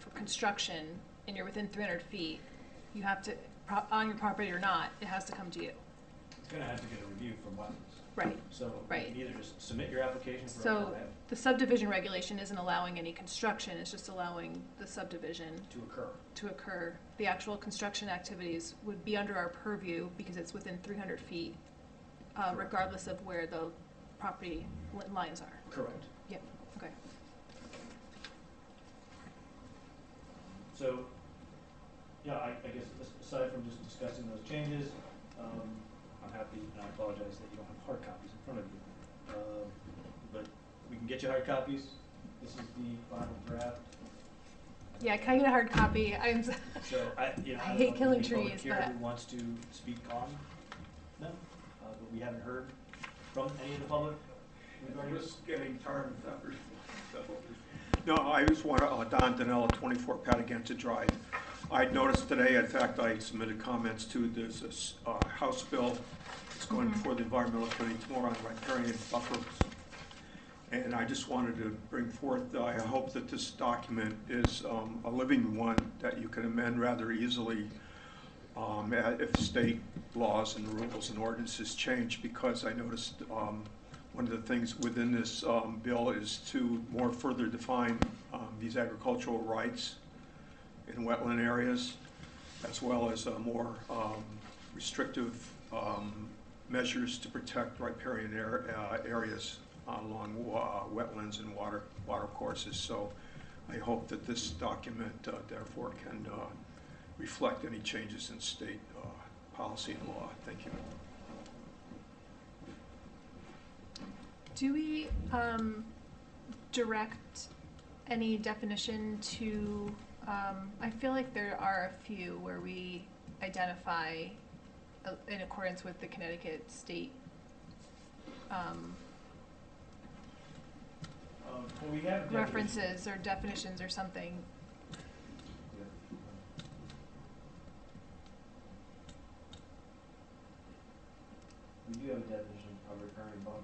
for construction and you're within 300 feet, you have to, on your property or not, it has to come to you. It's gonna have to get a review from Wetlands. Right. So Right. you can either just submit your application for a So permit the subdivision regulation isn't allowing any construction, it's just allowing the subdivision to occur. to occur. The actual construction activities would be under our purview because it's within 300 feet, regardless of where the property lines are. Correct. Yep, okay. So, yeah, I guess aside from just discussing those changes, I'm happy, and I apologize that you don't have hard copies in front of you. But we can get you hard copies. This is the final draft. Yeah, can I get a hard copy? I'm, So I don't I hate know if there's killing any public trees, here but- who wants to speak on them, but we haven't heard from any of the public regarding this. Just getting tired of that. No, I just want to, Don Danella, 24 Patagonia Drive. I noticed today, in fact, I submitted comments to this House bill. It's going before the Environmental Committee tomorrow on riparian buffers. And I just wanted to bring forth, I hope that this document is a living one that you can amend rather easily if state laws and rules and ordinances change, because I noticed one of the things within this bill is to more further define these agricultural rights in wetland areas, as well as more restrictive measures to protect riparian areas along wetlands and water courses. So I hope that this document therefore can reflect any changes in state policy and law. Thank you. do we direct any definition to, I feel like there are a few where we identify in accordance with the Connecticut state Well, we have references or definitions or something. We do have a definition of riparian buffer.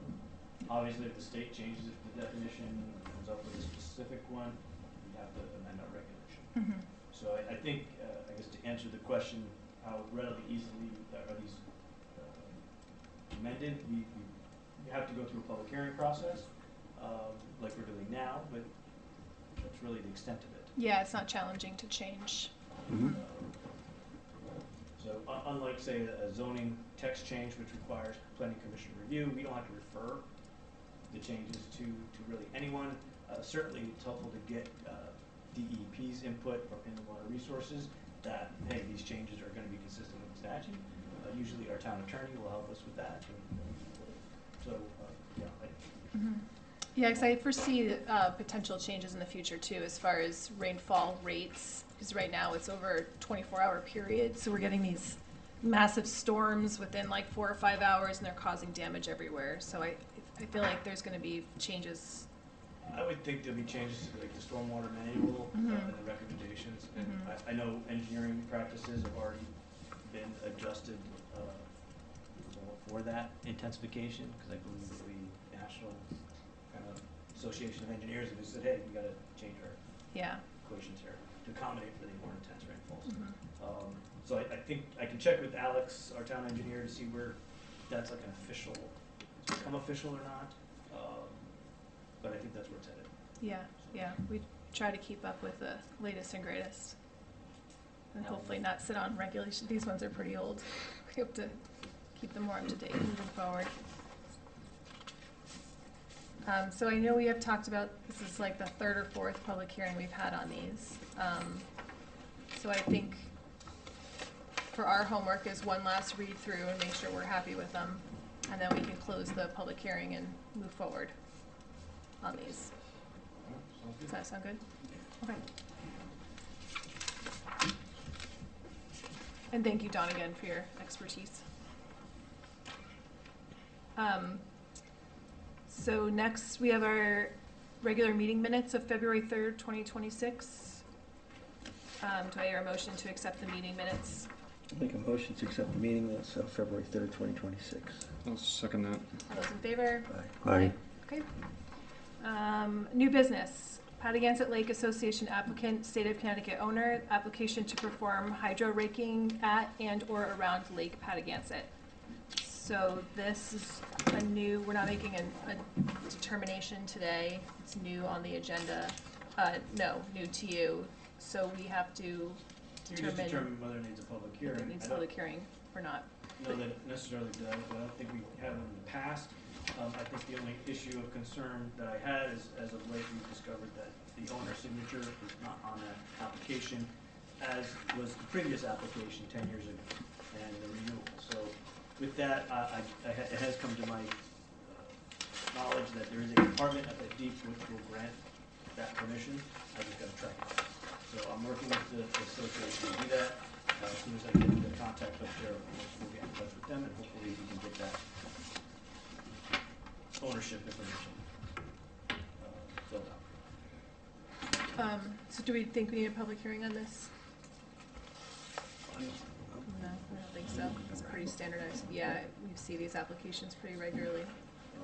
Obviously, if the state changes the definition, comes up with a specific one, we have to amend our regulation. Mm-hmm. So I think, I guess to answer the question, how readily easily are these amended, we have to go through a public hearing process, like we're doing now, but that's really the extent of it. Yeah, it's not challenging to change. So unlike, say, a zoning text change, which requires planning commission review, we don't have to refer the changes to really anyone. Certainly, it's helpful to get DEP's input from inland water resources that, hey, these changes are going to be consistent with the statute. Usually, our town attorney will help us with that. So, yeah. Yeah, because I foresee potential changes in the future too, as far as rainfall rates, because right now it's over a 24-hour period, so we're getting these massive storms within like 4 or 5 hours, and they're causing damage everywhere. So I feel like there's going to be changes. I would think there'll be changes to like the stormwater manual and the recommendations. And I know engineering practices have already been adjusted for that intensification, because I believe the National kind of Association of Engineers have said, hey, we got to change our Yeah. equations here to accommodate for the more intense rainfalls. So I think I can check with Alex, our town engineer, to see where that's like an official, it's become official or not. But I think that's where it's headed. Yeah. We try to keep up with the latest and greatest, and hopefully not sit on regulation. These ones are pretty old. We hope to keep them more up to date moving forward. So I know we have talked about, this is like the 3rd or 4th public hearing we've had on these. So I think for our homework is one last read through and make sure we're happy with them. And then we can close the public hearing and move forward on these. Does that sound good? Okay. And thank you, Don, again, for your expertise. So next, we have our regular meeting minutes of February 3rd, 2026. Do I hear a motion to accept the meeting minutes? Make a motion to accept the meeting minutes of February 3rd, 2026. I'll second that. All those in favor? Aye. Okay. New business, Patagonia Lake Association applicant, State of Connecticut owner, application to perform hydro raking at and/or around Lake Patagonia. So this is a new, we're not making a determination today. It's new on the agenda. No, new to you. So we have to You just determine determine whether it needs a public if hearing. it needs I a don't public hearing or not. know that it necessarily does, but I don't think we have in the past. I think the only issue of concern that I had is, as of late, we've discovered that the owner's signature is not on that application, as was the previous application 10 years ago, and the renewal. So with that, it has come to my knowledge that there is a department at the deep which will grant that permission. I just got to track it. So I'm working with the association to do that. As soon as I get the contact up there, we'll get in touch with them, and hopefully we can get that ownership information filled out. So do we think we need a public hearing on this? No, I don't think so. It's pretty standardized. Yeah, we see these applications pretty regularly.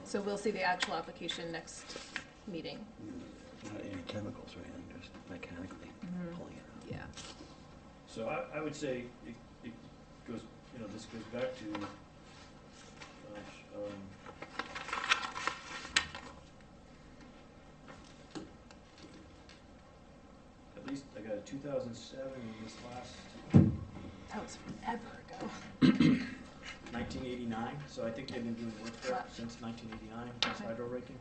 So we'll see the actual application next meeting. Not any chemicals or anything, just mechanically pulling it out. Yeah. So I would say it goes, this goes back to, at least I got a 2007 in this last That was forever ago. 1989, so I think they've been doing work there Wow. since 1989, this Okay. hydro raking.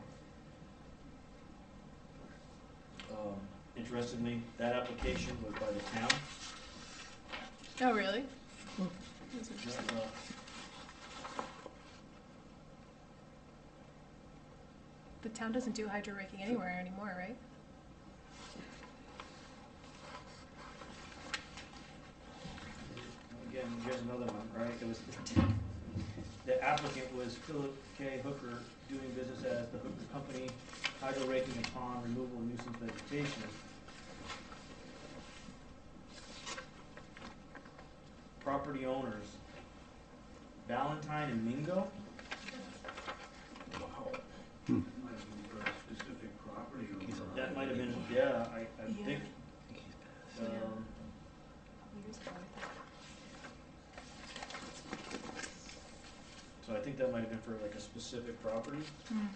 Interestingly, that application was by the town. Oh, really? That's interesting. The town doesn't do hydro raking anywhere anymore, right? Again, here's another one, right? It was, the applicant was Philip K. Hooker, doing business as the Hooker Company, hydro raking upon removal of nuisance vegetation. Property owners, Valentine and Mingo? Wow. Hmm. Might have been for a specific property owner. That might have been, yeah, I Yeah. think, Yeah. um, Years ago, I think. so I think that might have been for like a specific property. Mm.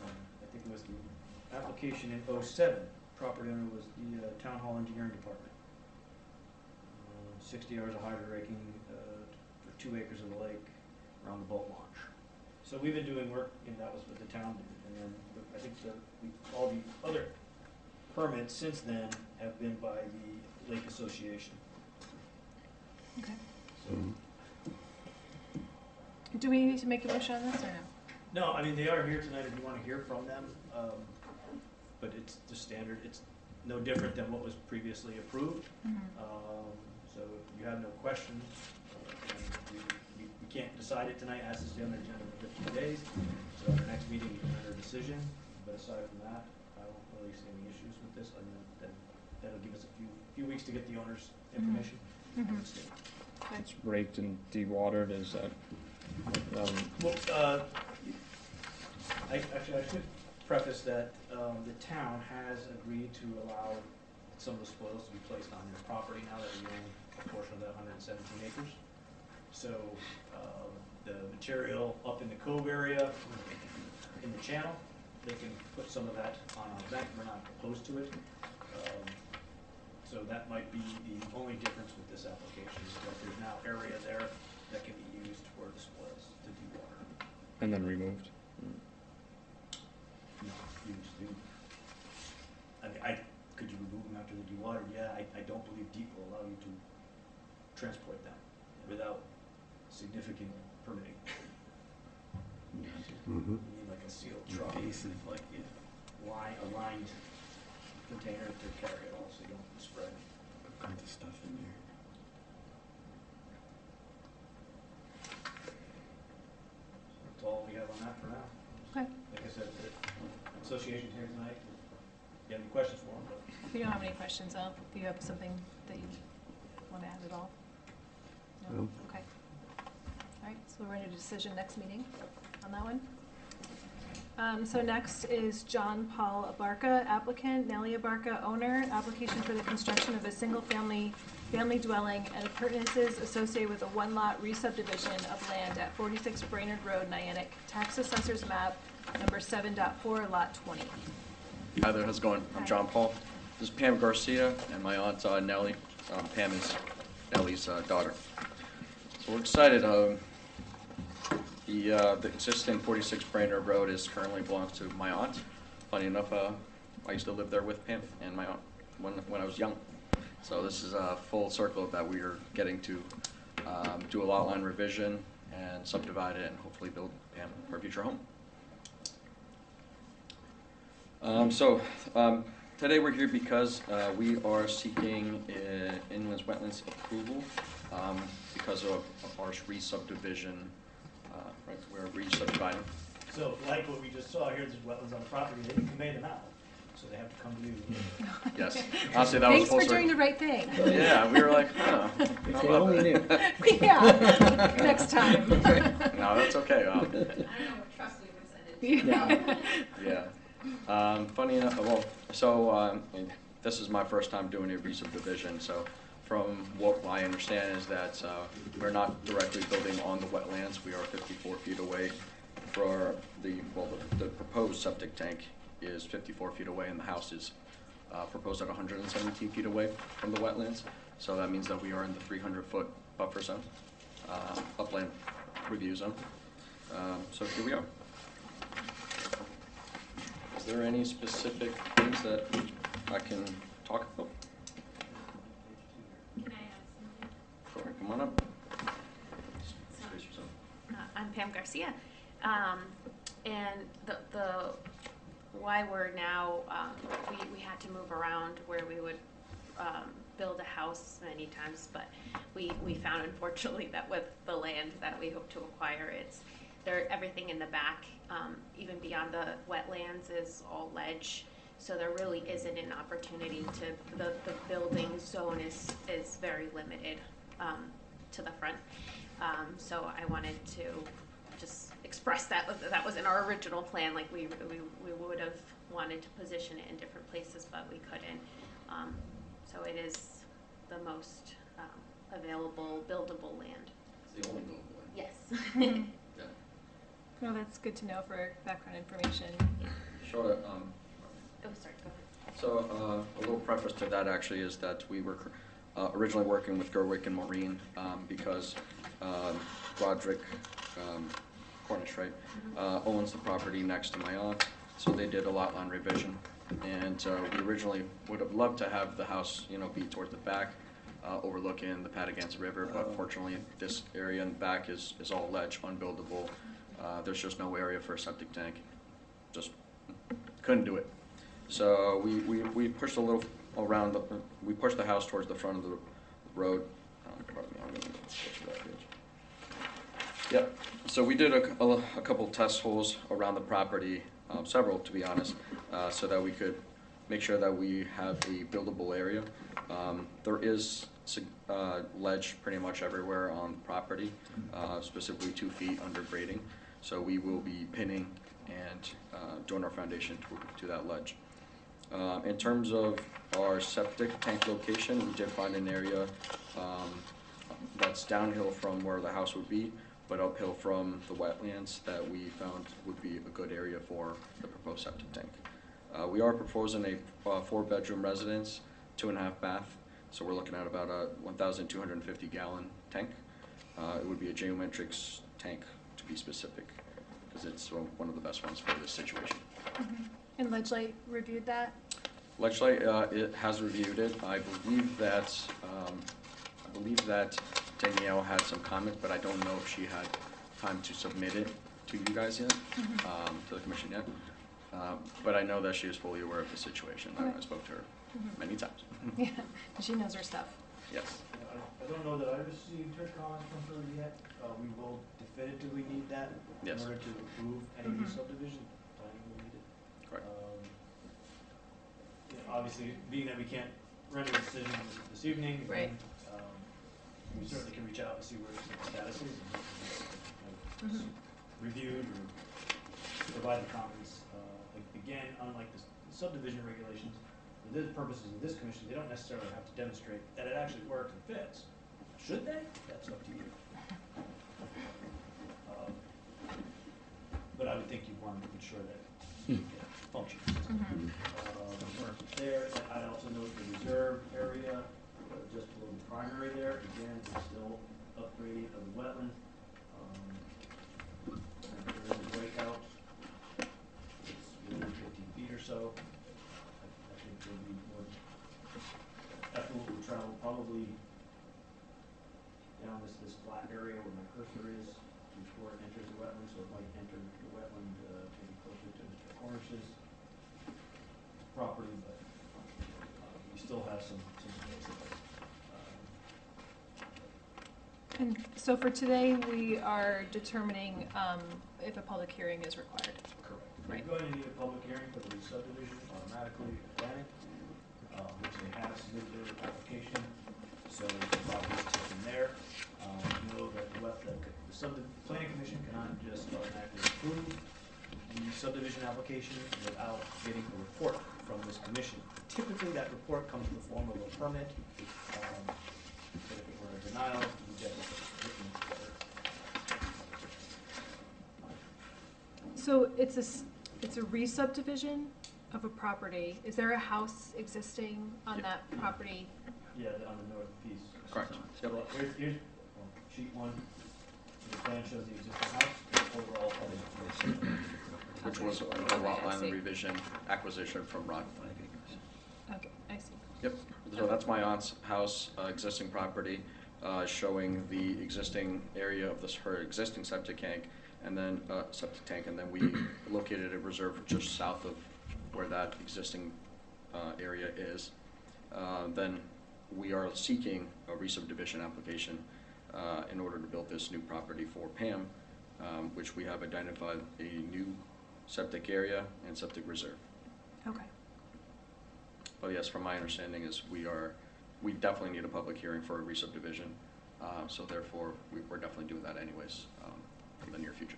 I think it was the application in '07, property owner was the Town Hall Engineering Department. 60 hours of hydro raking for 2 acres of the lake around the boat launch. So we've been doing work, and that was what the town did, and then I think all the other permits since then have been by the Lake Association. Okay. So, Do we need to make a motion on this or no? no, I mean, they are here tonight if you want to hear from them, but it's the standard, it's no different than what was previously approved. So if you have no questions, we can't decide it tonight, it has to stay on the agenda for 15 days. So at our next meeting, we can render a decision, but aside from that, I don't really see any issues with this, other than that'll give us a few weeks to get the owner's information. Mhm. It's raked and dewatered, is that, Well, I should preface that the town has agreed to allow some of the spoils to be placed on their property now that we own a portion of that 117 acres. So the material up in the cove area, in the channel, they can put some of that on our bank. We're not opposed to it. So that might be the only difference with this application, is that there's now area there that can be used for the spoils to dewater. and then removed? No, used. Could you remove them after they're dewatered? Yeah, I don't believe DEEP will allow you to transport them without significant permitting. Mm-hmm. You need like a sealed truck, like a lined container to carry it all, so you don't spread. All kinds of stuff in there. That's all we have on that for now. Okay. Like I said, the association's here tonight. If you have any questions for them, but If you don't have any questions, do you have something that you want to add at all? No? No. Okay. All right, so we're in a decision next meeting on that one. So next is John Paul Abarca, applicant, Nellie Abarca, owner, application for the construction of a single-family dwelling and appurtenances associated with a one-lot re-subdivision of land at 46 Brainerd Road, Niantic, tax assessor's map number 7.4, lot 20. Hi there, how's it going? I'm John Paul. This is Pam Garcia and my aunt Nellie. Pam is Nellie's daughter. So we're excited. The existing 46 Brainerd Road currently belongs to my aunt. Funny enough, I used to live there with Pam and my aunt when I was young. So this is a full circle that we are getting to do a lot line revision and subdivide it and hopefully build Pam her future home. Today we're here because we are seeking inland wetlands approval because of our re-subdivision. Right, we're re-subdividing. so like what we just saw here, there's wetlands on the property, they can convey them out, so they have to come to you. Yes, honestly, that was Thanks full for doing the circle. right thing. Yeah, we were like, huh. If they only knew. Yeah, next time. No, that's okay. I don't know what trust we would send it to. Yeah. Funny enough, this is my first time doing a re-subdivision, so from what I understand is that we're not directly building on the wetlands. We are 54 feet away for the proposed septic tank is 54 feet away and the house is proposed at 117 feet away from the wetlands. So that means that we are in the 300-foot buffer zone, upland review zone. So here we are. Is there any specific things that I can talk about? Can I add something? Sure, come on up. Introduce yourself. I'm Pam Garcia, and the why we're now we had to move around where we would build a house many times, but we found unfortunately that with the land that we hope to acquire, everything in the back, even beyond the wetlands, is all ledge. So there really isn't an opportunity the building zone is very limited to the front. So I wanted to just express that was in our original plan. Like we would have wanted to position it in different places, but we couldn't. So it is the most available buildable land. It's the only buildable land. Yes. Yeah. Well, that's good to know for background information. Sure. Oh, sorry, go ahead. So a little preface to that actually is that we were originally working with Gerwick and Maureen because Roderick Cornish, right, owns the property next to my aunt. So they did a lot line revision, and we originally would have loved to have the house, be towards the back, overlooking the Patagonia River. But fortunately, this area in the back is all ledge, unbuildable. There's just no area for a septic tank. Just couldn't do it. So we pushed a little around. We pushed the house towards the front of the road. Pardon me, I'm going to switch to that page. Yep. So we did a couple test holes around the property, several to be honest, so that we could make sure that we have a buildable area. There is ledge pretty much everywhere on the property, specifically 2 feet under grading. So we will be pinning and doing our foundation to that ledge. In terms of our septic tank location, we did find an area that's downhill from where the house would be, but uphill from the wetlands that we found would be a good area for the proposed septic tank. We are proposing a 4-bedroom residence, 2.5 bath, so we're looking at about a 1,250 gallon tank. It would be a geometrics tank to be specific, because it's one of the best ones for this situation. Mm-hmm. And Ledgelight reviewed that? Ledgelight, it has reviewed it. I believe that Danielle had some comment, but I don't know if she had time to submit it to you guys yet, to the commission yet. But I know that she is fully aware of the situation. Okay. I spoke to her many times. Yeah, she knows her stuff. Yes. I don't know that I received her comments from her yet. We will definitively need that in Yes. order to approve any subdivision. Planning will need it. Correct. Obviously, being that we can't render a decision this evening, Right. we certainly can reach out and see where the status is, and reviewed or provide the comments. Again, unlike the subdivision regulations, for the purposes of this commission, they don't necessarily have to demonstrate that it actually works and fits. Should they? That's up to you. But I would think you'd want to ensure that it functions. There, I also note the reserve area, just below the primary there, again, it's still upgrading of the wetland. And there is a breakout, it's within 15 feet or so. I think there'll be more effluent will travel probably down this flat area where my cursor is before it enters the wetland, so it might enter the wetland maybe closer to Mr. Cornish's property, but we still have some space there. And so for today, we are determining if a public hearing is required. Correct. Right. We're going to need a public hearing for the subdivision automatically at planning, which they have submitted their application, so the property is taken there. You know that the planning commission cannot just automatically approve the subdivision application without getting a report from this commission. Typically, that report comes in the form of a permit, but if it were a denial, we get a written letter. So it's a re-subdivision of a property. Is there a house existing on that property? Yeah, on the north piece. Correct. Yep. So here's sheet one. The plan shows the existing house, and overall public. Which was a lot line revision acquisition from Rod. Okay, I see. Yep, so that's my aunt's house, existing property, showing the existing area of her existing septic tank, and then we located a reserve just south of where that existing area is. Then we are seeking a re-subdivision application in order to build this new property for Pam, which we have identified a new septic area and septic reserve. Okay. But yes, from my understanding is we definitely need a public hearing for a re-subdivision, so therefore we're definitely doing that anyways in the near future.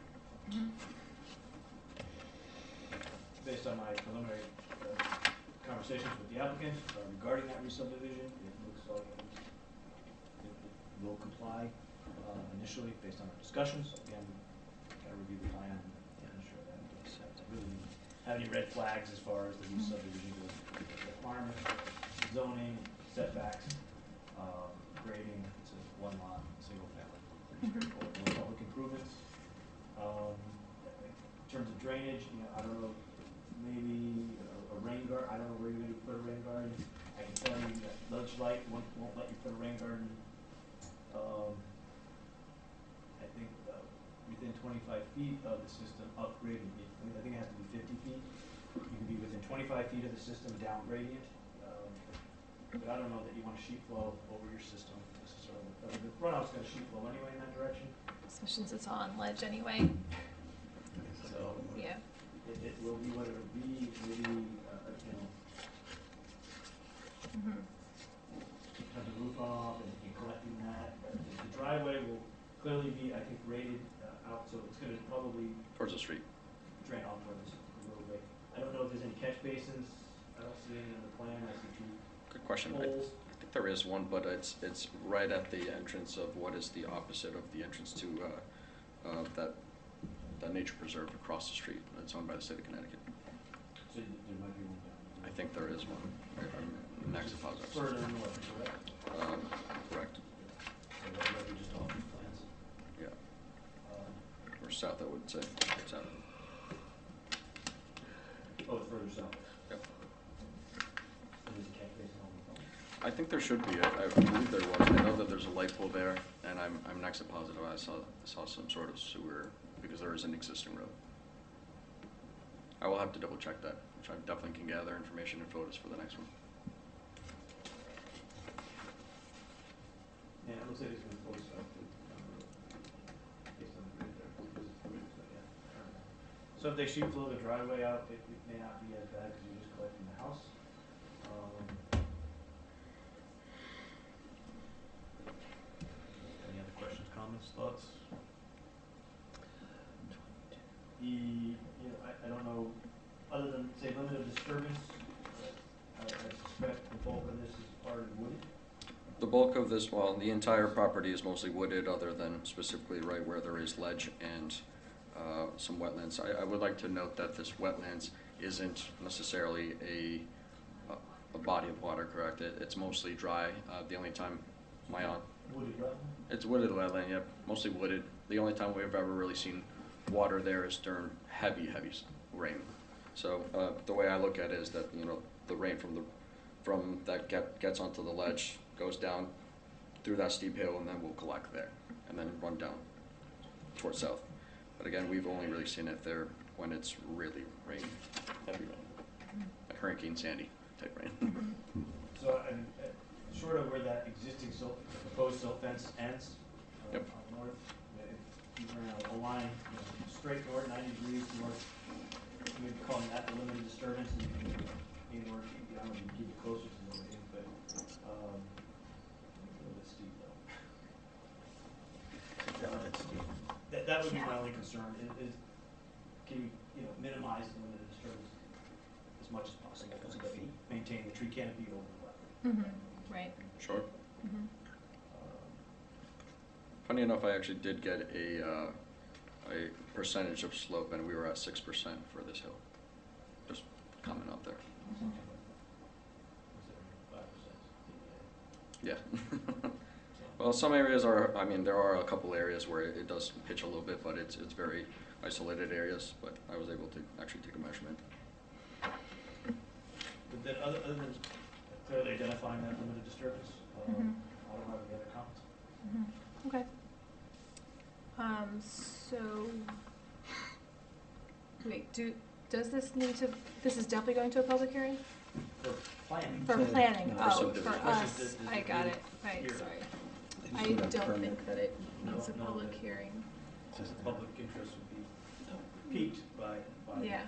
Based on my preliminary conversations with the applicant regarding that re-subdivision, it looks like it will comply initially based on our discussions. Again, gotta review the plan and ensure that it doesn't really have any red flags as far as the re-subdivision goes. Requirements, zoning, setbacks, grading. It's a one lot, single family. Pretty straightforward. No public improvements. In terms of drainage, I don't know, maybe a rain garden. I don't know where you're going to put a rain garden. I can tell you that Ledge Light won't let you put a rain garden. I think within 25 feet of the system upgraded. I think it has to be 50 feet. You can be within 25 feet of the system down gradient. But I don't know that you want a sheet flow over your system necessarily. The runoff's got a sheet flow anyway in that direction. Especially since it's on ledge anyway. So Yeah. it will be what it will be. Maybe have the roof off and collecting that. The driveway will clearly be, I think, rated out, so it's going to probably Towards the street. drain off towards the roadway. I don't know if there's any catch basins. I don't see any on the plan. I see two Good question. I holes. think there is one, but it's right at the entrance of what is the opposite of the entrance to that nature preserve across the street. It's owned by the state of Connecticut. So there might be one down. I think there is one. I'm next positive. Further north, correct? Correct. So that might be just off the plans. Yeah. Or south, I would say. South. Oh, it's further south. Yep. So there's a catch basin on the phone. I think there should be. I believe there was. I know that there's a light pole there, and I'm next to positive I saw some sort of sewer because there is an existing road. I will have to double check that, which I definitely can gather information and photos for the next one. Yeah, it looks like it's gonna close up based on the grid there. So if they sheet flow the driveway out, it may not be as bad because you're just collecting the house. Any other questions, comments, thoughts? I don't know, other than say limit of disturbance, I suspect the bulk of this is already wooded. The bulk of this, well, the entire property is mostly wooded, other than specifically right where there is ledge and some wetlands. I would like to note that this wetlands isn't necessarily a body of water, correct? It's mostly dry. The only time Wooded wetland? it's wooded wetland, yeah, mostly wooded. The only time we've ever really seen water there is during heavy rain. So the way I look at it is that, you know, the rain from that gets onto the ledge, goes down through that steep hill, and then will collect there, and then run down towards south. But again, we've only really seen it there when it's really rain, heavy rain, like Hurricane Sandy type rain. So, I mean, short of where that existing proposed silt fence ends, Yep. on north, if you ran a line, you know, straight north, 90 degrees north, we'd be calling that the limit of disturbance, and in order to keep it closer to the lake, but, a little bit steep though. That would be my only concern, is can you know, minimize the limit of disturbance as much as possible, so that we maintain the tree canopy over the wetland. Right. Sure. Funny enough, I actually did get a percentage of slope, and we were at 6% for this hill. Just comment out there. Yeah. Well, some areas are, I mean, there are a couple areas where it does pitch a little bit, but it's very isolated areas, but I was able to actually take a measurement. But then other than clearly identifying that limit of disturbance, I don't have any other comments. Okay. So, wait, does this need to, this is definitely going to a public hearing? For planning. For planning, For oh, subdivision. for us, I got it, right, Here. sorry. I don't think that it needs a No, public the- hearing. Public interest would be piqued by, Yeah,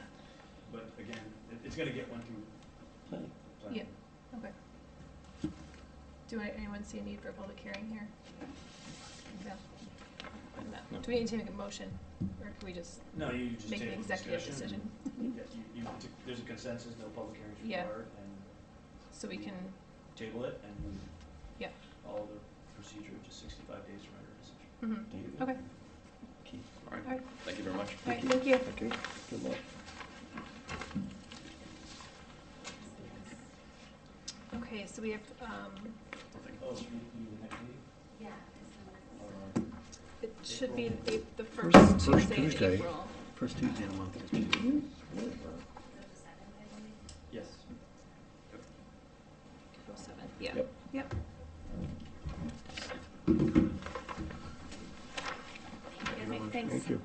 but again, it's gonna get one through planning. yeah, okay. Do anyone see a need for a public hearing here? No. No. Do we need to make a motion, or can we just No, you just make an table executive discussion. decision? Yeah, there's a consensus, no public hearings Yeah. required, and So we can, table it and yeah, follow the procedure, of just 65 days to render a decision. okay, All right. all right, Thank you very much. all right, thank you. Okay, good luck. Okay, so we have, Oh, you the next meeting? Yeah. it should be the first First Tuesday in Tuesday. April. First Tuesday of the month. Is that the second, I believe? Yes. April 7th, yeah. Yep. Yep. Okay, thanks. Thank you.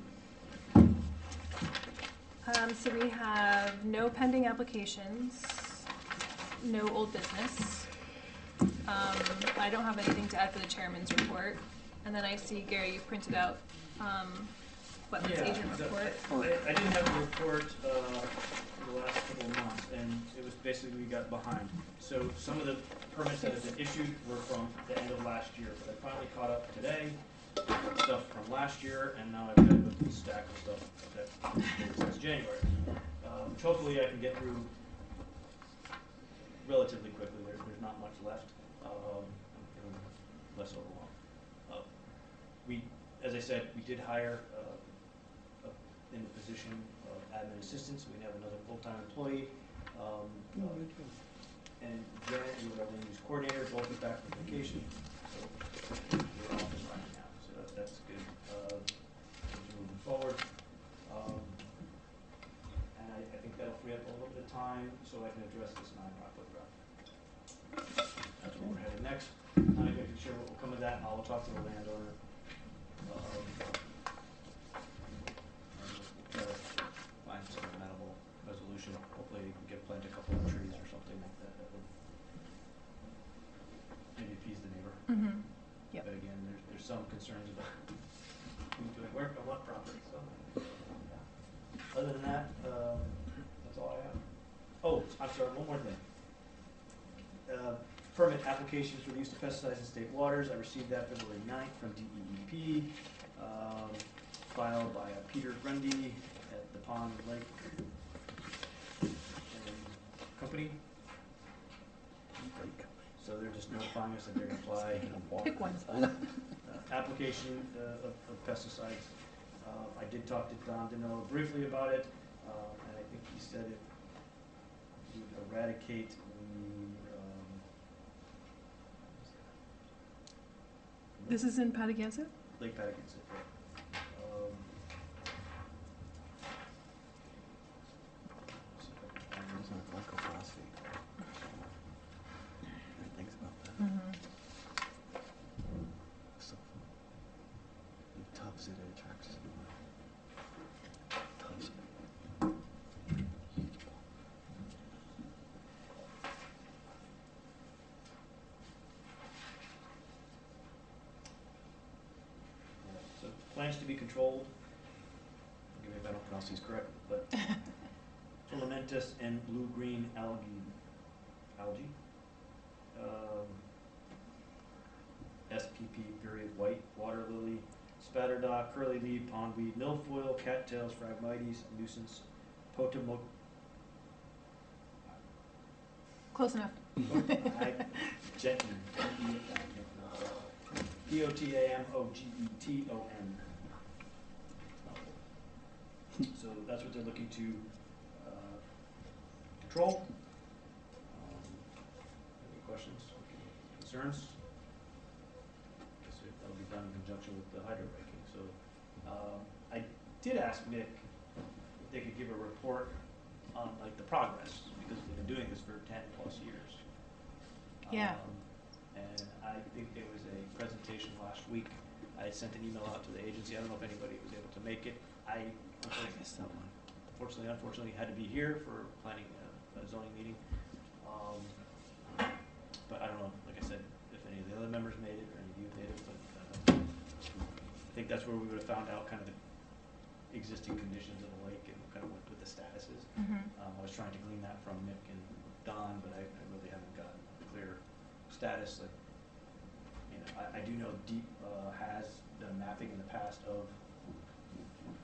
So we have no pending applications, no old business. I don't have anything to add for the chairman's report. And then I see, Gary, you printed out, wetlands agent report. I didn't have a report for the last couple of months, and it was basically we got behind. So some of the permits that have been issued were from the end of last year, but I finally caught up today, stuff from last year, and now I've got a stack of stuff that dates since January. Which hopefully I can get through relatively quickly. There's not much left. I'm feeling less overwhelmed. As I said, we did hire in the position of admin assistants. We have another full-time employee. And Janet, who is our land use coordinator, both are back from vacation. So we're off and running now. So that's good. Moving forward. And I think that'll free up a little bit of time so I can address this non-profit route. next, I'm not exactly sure what will come of that, I'll talk to the landowner. And we'll try to find some amenable resolution, hopefully we can get plant a couple of trees or something like that, that would maybe appease the neighbor. Mm-hmm. Yep. But again, there's some concerns about who's doing work on what property, so. Yeah. Other than that, that's all I have. Oh, I'm sorry, one more thing. Permit applications for the use of pesticides in state waters, I received that February 9th from DEEP, filed by Peter Grundy at the Pond Lake Company. So they're just notifying us that they're gonna apply. Pick one. Application of pesticides. I did talk to Don Dino briefly about it, and I think he said it would eradicate the, This is in Patagonia? Lake Patagonia. It's not glycophosphate. Thinks about that. Mm-hmm. So, the tubs it attracts. Tubs. So plants to be controlled, forgive me if I don't pronounce these correct, but filamentous and blue-green algae. SPP period, white, water lily, spatterdock, curly leaf, pondweed, milfoil, cattails, phragmites, nuisance, potamoc. Close enough. Potamogeton. So that's what they're looking to control. Any questions, concerns? Guess that'll be done in conjunction with the hydro ranking. So I did ask Nick if they could give a report on like the progress, because they've been doing this for 10+ years. Yeah. And I think there was a presentation last week. I had sent an email out to the agency. I don't know if anybody was able to make it. I missed that one. unfortunately had to be here for planning a zoning meeting. But I don't know, like I said, if any of the other members made it or any of you made it, but I think that's where we would have found out kind of the existing conditions of the lake and kind of what the status is. Mm-hmm. I was trying to glean that from Nick and Don, but I really haven't gotten a clear status. Like, you know, I do know DEEP has done mapping in the past of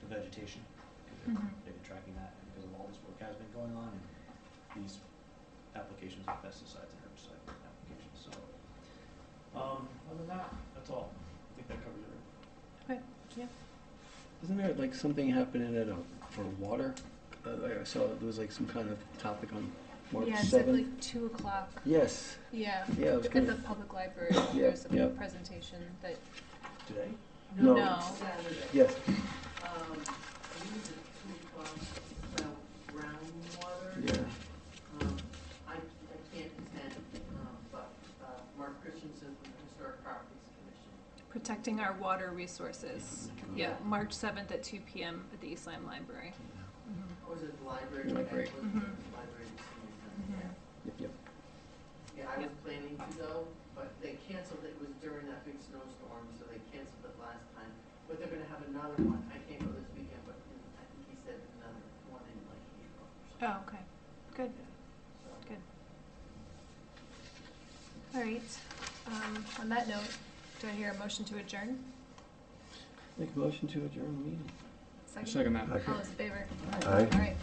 the vegetation, because they've been tracking that, and because of all this work has been going on, and these applications of pesticides and herbicide applications. So, other than that, that's all. I think that covers it. Okay, yeah. Isn't there like something happening at for water? I saw there was like some kind of topic on March 7th. Yeah, it's at like 2 o'clock. Yes. Yeah. Yeah, it was At good. the public library, Yeah, there's a yeah. presentation that, Today? No. no. Yes. I believe it's 2 o'clock about groundwater. Yeah. I can't attend, but Mark Christensen from the Historic Properties Commission. Protecting our water resources. Yeah, March 7th at 2 p.m. at the East Lyme Library. Or was it the library? Library. I wasn't at the library this year. Yep. Yep. Yeah, I was planning to go, but they canceled it. It was during that big snowstorm, so they canceled it last time. But they're gonna have another one. I can't go this weekend, but I think he said another one in like April or something. Oh, okay. Good. Yeah, so. Good. All right. On that note, do I hear a motion to adjourn? Make a motion to adjourn the meeting. Second? Second that. All those in favor? Aye. All right.